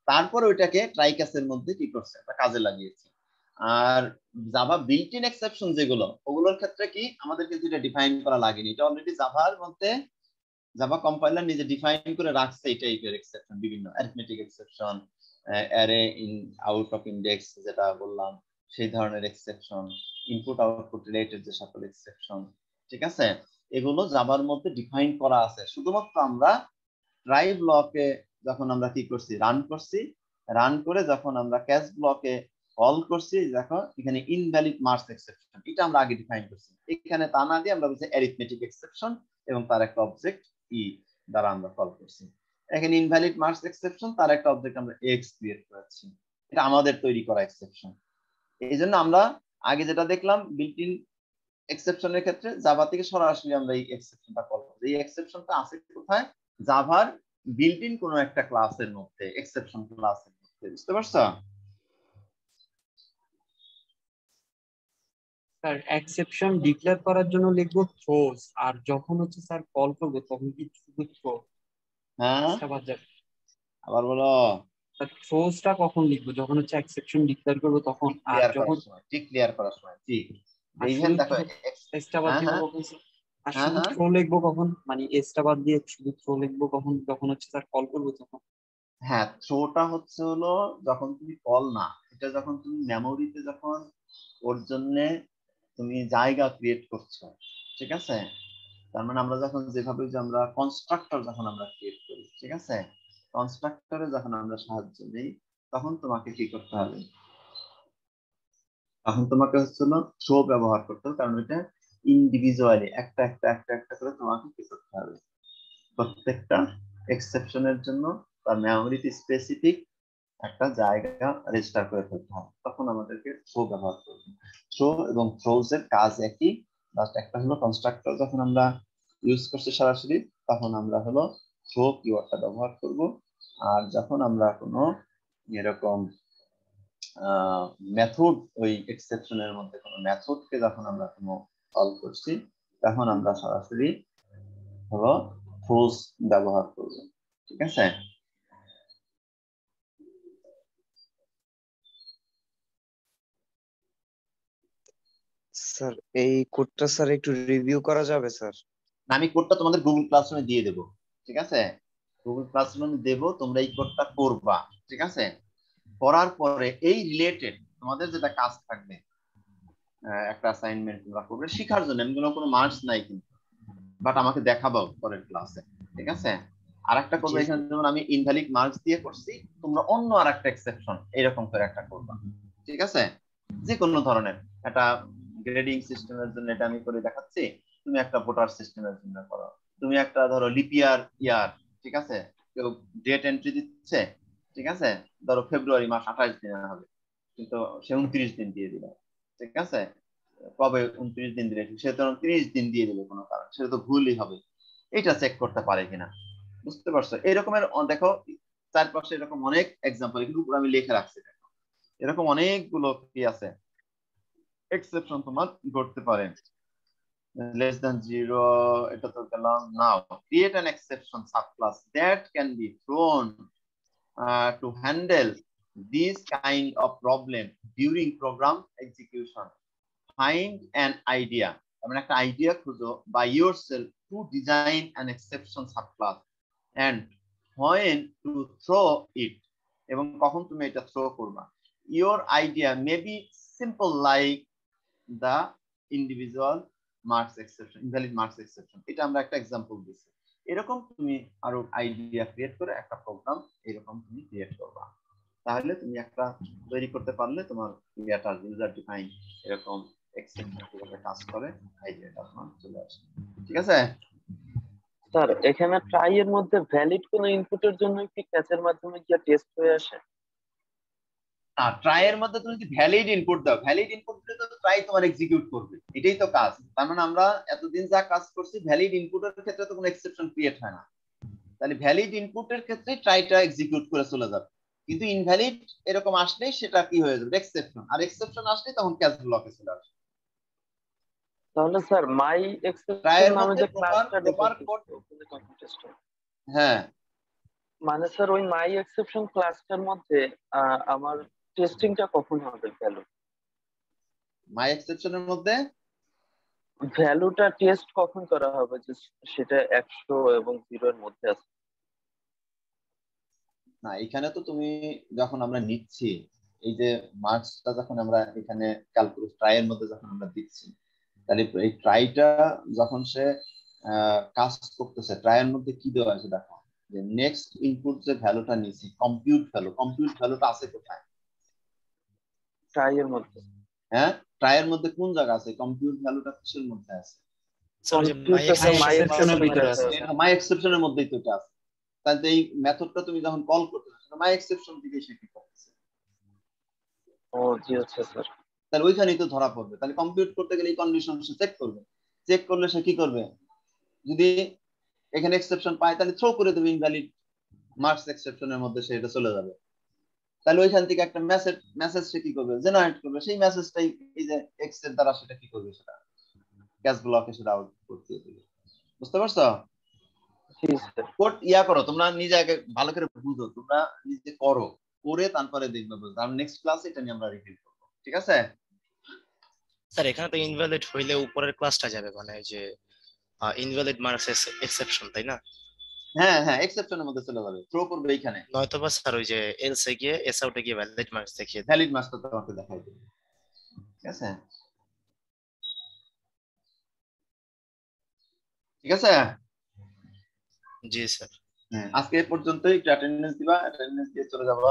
তারপর ওইটাকে ট্রাই ক্লাসের মধ্যে কি করছে, এটা কাজে লাগিয়েছে। আর জাভা বিল্ট ইন এক্সেপশন যেগুলো, ওগুলোর ক্ষেত্রে কি আমাদের কিন্তু এটা ডিফাইন করা লাগেনি, এটা অলরেডি জাভার মধ্যে জাভা কম্পাইলার নিজে ডিফাইন করে রাখছে এই টাইপের এক্সেপশন, বিভিন্ন arithmetic exception, array in out of index যেটা বললাম সেই ধরনের এক্সেপশন, ইনপুট আউটপুট রিলেটেড যে সকল এক্সেপশন, ঠিক আছে? এগুলো জাভার মধ্যে ডিফাইন করা আছে। শুধুমাত্র আমরা ট্রাই ব্লকে যখন আমরা কি করছি, রান করে যখন আমরা ক্যাচ ব্লকে কল করছি, দেখো এখানে ইনভ্যালিড মার্কস এক্সেপশন, এটা আমরা আগে ডিফাইন করছি। এখানে তা না দিয়ে আমরা বলছি অ্যারিথমেটিক এক্সেপশন এবং তার একটা অবজেক্ট ই দ্বারা আমরা কল করছি। এখানে ইনভ্যালিড মার্কস এক্সেপশন, তার একটা অবজেক্ট আমরা এক্স ক্রিয়েট করেছি, এটা আমাদের তৈরি করা এক্সেপশন। এই জন্য আমরা আগে যেটা দেখলাম বিল্ট ইন এক্সেপশনের ক্ষেত্রে জাভা থেকে সরাসরি আমরা এই এক্সেপশনটা কল করব। এই এক্সেপশনটা আছে কোথায়? জাভার বিল্ট ইন কোনো একটা ক্লাসের মধ্যে, এক্সেপশন ক্লাসের মধ্যে। বুঝতে পারছো? স্যার এক্সেপশন ডিক্লেয়ার করার জন্য লিখবো থ্রোজ, আর যখন হচ্ছে স্যার কল করবো তখন কি শুধু থ্রো হ্যাঁ আবার যাবে? আবার বলো। থ্রোজটা কখন লিখবো? যখন হচ্ছে এক্সেপশন ডিক্লেয়ার করবো তখন, আর ক্লিয়ার যখন করার সময়, ঠিক ক্লিয়ার করার সময়, ঠিক। আর ইভেন শুধু দেখো এসটা বাদ হ্যাঁ দিব হ্যাঁ কখন স্যার? আর হ্যাঁ শুধু হ্যাঁ থ্রো লিখবো কখন? মানে এসটা বাদ দিয়ে শুধু থ্রো লিখবো কখন? যখন হচ্ছে স্যার কল করবো তখন। হ্যাঁ থ্রোটা হচ্ছে হলো যখন তুমি কল না, এটা যখন তুমি মেমোরিতে যখন ওর জন্য তুমি জায়গা ক্রিয়েট করছো, ঠিক আছে? তার মানে আমরা যখন যেভাবে যে আমরা কনস্ট্রাক্টর যখন আমরা ক্রিয়েট করি, ঠিক আছে, কনস্ট্রাক্টরে যখন আমরা সাহায্য নেই তখন তোমাকে কি করতে হবে? তখন তোমাকে হচ্ছে না থ্রো ব্যবহার করতে হবে, কারণ এটা ইন্ডিভিজুয়ালি একটা একটা একটা একটা করে তোমাকে কি করতে হবে? প্রত্যেকটা এক্সেপশনের জন্য তার মেমোরিতে স্পেসিফিক একটা জায়গা রেজিস্টার করে ফেলতে হবে, তখন আমাদেরকে থ্রো ব্যবহার করতে হবে। থ্রো এবং থ্রোজ এর কাজ একই, জাস্ট একটা হলো কনস্ট্রাক্টর যখন আমরা ইউজ করছি সরাসরি তখন আমরা হলো থ্রো কিওয়ার্ডটা ব্যবহার করব, আর যখন আমরা কোনো এরকম মেথড ওই এক্সেপশনের মধ্যে কোনো মেথডকে যখন আমরা কোনো কল করছি তখন আমরা সরাসরি হলো থ্রোজ ব্যবহার করব, ঠিক আছে? স্যার এই কোডটা স্যার একটু রিভিউ করা যাবে স্যার? আমি কোডটা তোমাদের গুগল ক্লাসরুমে দিয়ে দেবো, ঠিক আছে? গুগল ক্লাসরুমে দেবো, তোমরা এই কোডটা করবা, ঠিক আছে? করার পরে এই রিলেটেড তোমাদের যেটা কাজ থাকবে, একটা অ্যাসাইনমেন্ট তোমরা করবে শেখার জন্য, এমন কোনো মার্কস নাই কিন্তু, বাট আমাকে দেখাবো পরের ক্লাসে, ঠিক আছে? আরেকটা করবে, এখানে যেমন আমি ইনভ্যালিড মার্কস দিয়ে করছি, তোমরা অন্য আরেকটা এক্সেপশন এরকম করে একটা করবা, ঠিক আছে? যে কোনো ধরনের একটা গ্রেডিং সিস্টেমের জন্য এটা আমি করে দেখাচ্ছি, তুমি একটা ভোটার সিস্টেমের জন্য করো, তুমি একটা ধরো লিপিয়ার ইয়ার, ঠিক আছে, কেউ ডেট এন্ট্রি দিচ্ছে, ঠিক আছে, ধরো ফেব্রুয়ারি মাস 28 দিন হবে কিন্তু সে 29 দিন দিয়ে দিল, ঠিক আছে? কবে 29 দিন দিলে সে তো 30 দিন দিয়ে দিল কোনো কারণ, সেটা তো ভুলই হবে, এটা চেক করতে পারে কিনা, বুঝতে পারছো? এরকমের দেখো চারপাশে এরকম অনেক এক্সাম্পল কিন্তু আমি লিখে রাখছি, দেখো এরকম অনেকগুলো কি আছে এক্সেপশন তোমার করতে পারে। less than 0 এটা তো গেলাম। নাও create an exception subclass that can be thrown to handle this kind of problem during program execution. Find an idea, I mean একটা আইডিয়া খুঁজো by yourself to design an exception subclass and when to throw it, এবং কখন তুমি এটা থ্রো করবা। your idea may be simple like the individual marks exception, invalid marks exception, এটা আমরা একটা এক্সাম্পল দিচ্ছি। এরকম তুমি আরো আইডিয়া ক্রিয়েট করে একটা প্রোগ্রাম এরকম তুমি ক্রিয়েট করবা, তাহলে তুমি একটা তৈরি করতে পারলে তোমার ইয়াটা ইউজার ডিফাইন এরকম এক্সেপশন কিভাবে কাজ করে আইডিয়াটা তোমার চলে আসে, ঠিক আছে? স্যার এখানে ট্রাই এর মধ্যে ভ্যালিড কোন ইনপুটের জন্য কি ক্যাচের মাধ্যমে কি টেস্ট হয়ে আসে? ট্রাই এর মধ্যে তুমি যদি ভ্যালিড ইনপুট দাও, ভ্যালিড ইনপুট দিলে তো ট্রাই তোমার এক্সিকিউট করবে, এটাই তো কাজ। তার মানে আমরা এতদিন যা কাজ করছি ভ্যালিড ইনপুটের ক্ষেত্রে তো কোনো এক্সেপশন ক্রিয়েট হয় না, তাহলে ভ্যালিড ইনপুটের ক্ষেত্রে ট্রাইটা এক্সিকিউট করে চলে যাবে, কিন্তু ইনভ্যালিড এরকম আসলেই সেটা কি হয়ে যাবে? এক্সেপশন, আর এক্সেপশন আসলে তখন ক্যাচ ব্লকে চলে আসবে। তাহলে স্যার মাই এক্সেপশন নামে যে ক্লাসটা ডিফাইন করতে ওখানে কখন টেস্ট হয়? হ্যাঁ মানে স্যার ওই মাই এক্সেপশন ক্লাসটার মধ্যে আমার টেস্টিংটা কখন হবে? মাই এক্সেপশনের মধ্যে ভ্যালুটা টেস্ট কখন করা হবে যে সেটা 100 এবং 0 এর মধ্যে আছে? না, এখানে তো তুমি যখন আমরা নিচ্ছি এই যে মার্কসটা যখন আমরা এখানে ক্যালকুলেট ট্রাই এর মধ্যে যখন আমরা দিচ্ছি, তাহলে এই ট্রাইটা যখন সে কাজ করতেছে ট্রাই এর মধ্যে কি দেওয়া আছে দেখো, যে নেক্সট ইনপুট যে ভ্যালুটা নিছি কম্পিউট ভ্যালুটা আছে কোথায়? ট্রাই এর মধ্যে। হ্যাঁ ট্রাই এর মধ্যে কোন জায়গা আছে? কম্পিউট ভ্যালুটা কিসের মধ্যে আছে? মাই এক্সেপশনের মধ্যেই তো এটা আছে, তাহলে এই মেথডটা তুমি যখন কল করতেছো মাই এক্সেপশন থেকে সে কি করতেছে? ও জি আচ্ছা স্যার। তাহলে ওইখানেই তো ধরা পড়বে, তাহলে কম্পিউট করতে গেলে এই কন্ডিশন সে চেক করবে, চেক করলে সে কি করবে? যদি এখানে এক্সেপশন পায় তাহলে থ্রো করে দেবে, ইনভ্যালিড মার্কস এক্সেপশনের মধ্যে সে এটা চলে যাবে, তাহলে ওইখান থেকে একটা মেসেজ সে কি করবে, জেনারেট করবে, সেই মেসেজটাই এই যে এক্স এর দ্বারা সেটা কি করবে, সেটা ক্যাশ ব্লকে সেটা আউটপুট দিয়ে দিবে। বুঝতে পারছো? কোড ইয়া করো তোমরা নিজে আগে ভালো করে বুঝো, তোমরা নিজে করো, করে তারপরে দেখবে বুঝতে। আর নেক্সট ক্লাসে এটা নিয়ে আমরা রিভিউ করব, ঠিক আছে? স্যার এখানে তো ইনভ্যালিড হইলে উপরের ক্লাসটা যাবে, মানে যে ইনভ্যালিড মার্কস এক্সেপশন, তাই না? হ্যাঁ হ্যাঁ, এক্সেপশনের মধ্যে চলে যাবে, থ্রো করবে এইখানে। নয়তো বা স্যার ওই যে এলস এ গিয়ে এস আউটে গিয়ে ভ্যালিড মার্কস দেখিয়ে দেবে। ভ্যালিড মার্কসটা তোমাকে দেখাই দেবে, ঠিক আছে? ঠিক আছে, জি স্যার। হ্যাঁ, আজকে এই পর্যন্তই। একটু অ্যাটেন্ডেন্স দিবা, অ্যাটেন্ডেন্স দিয়ে চলে যাবা।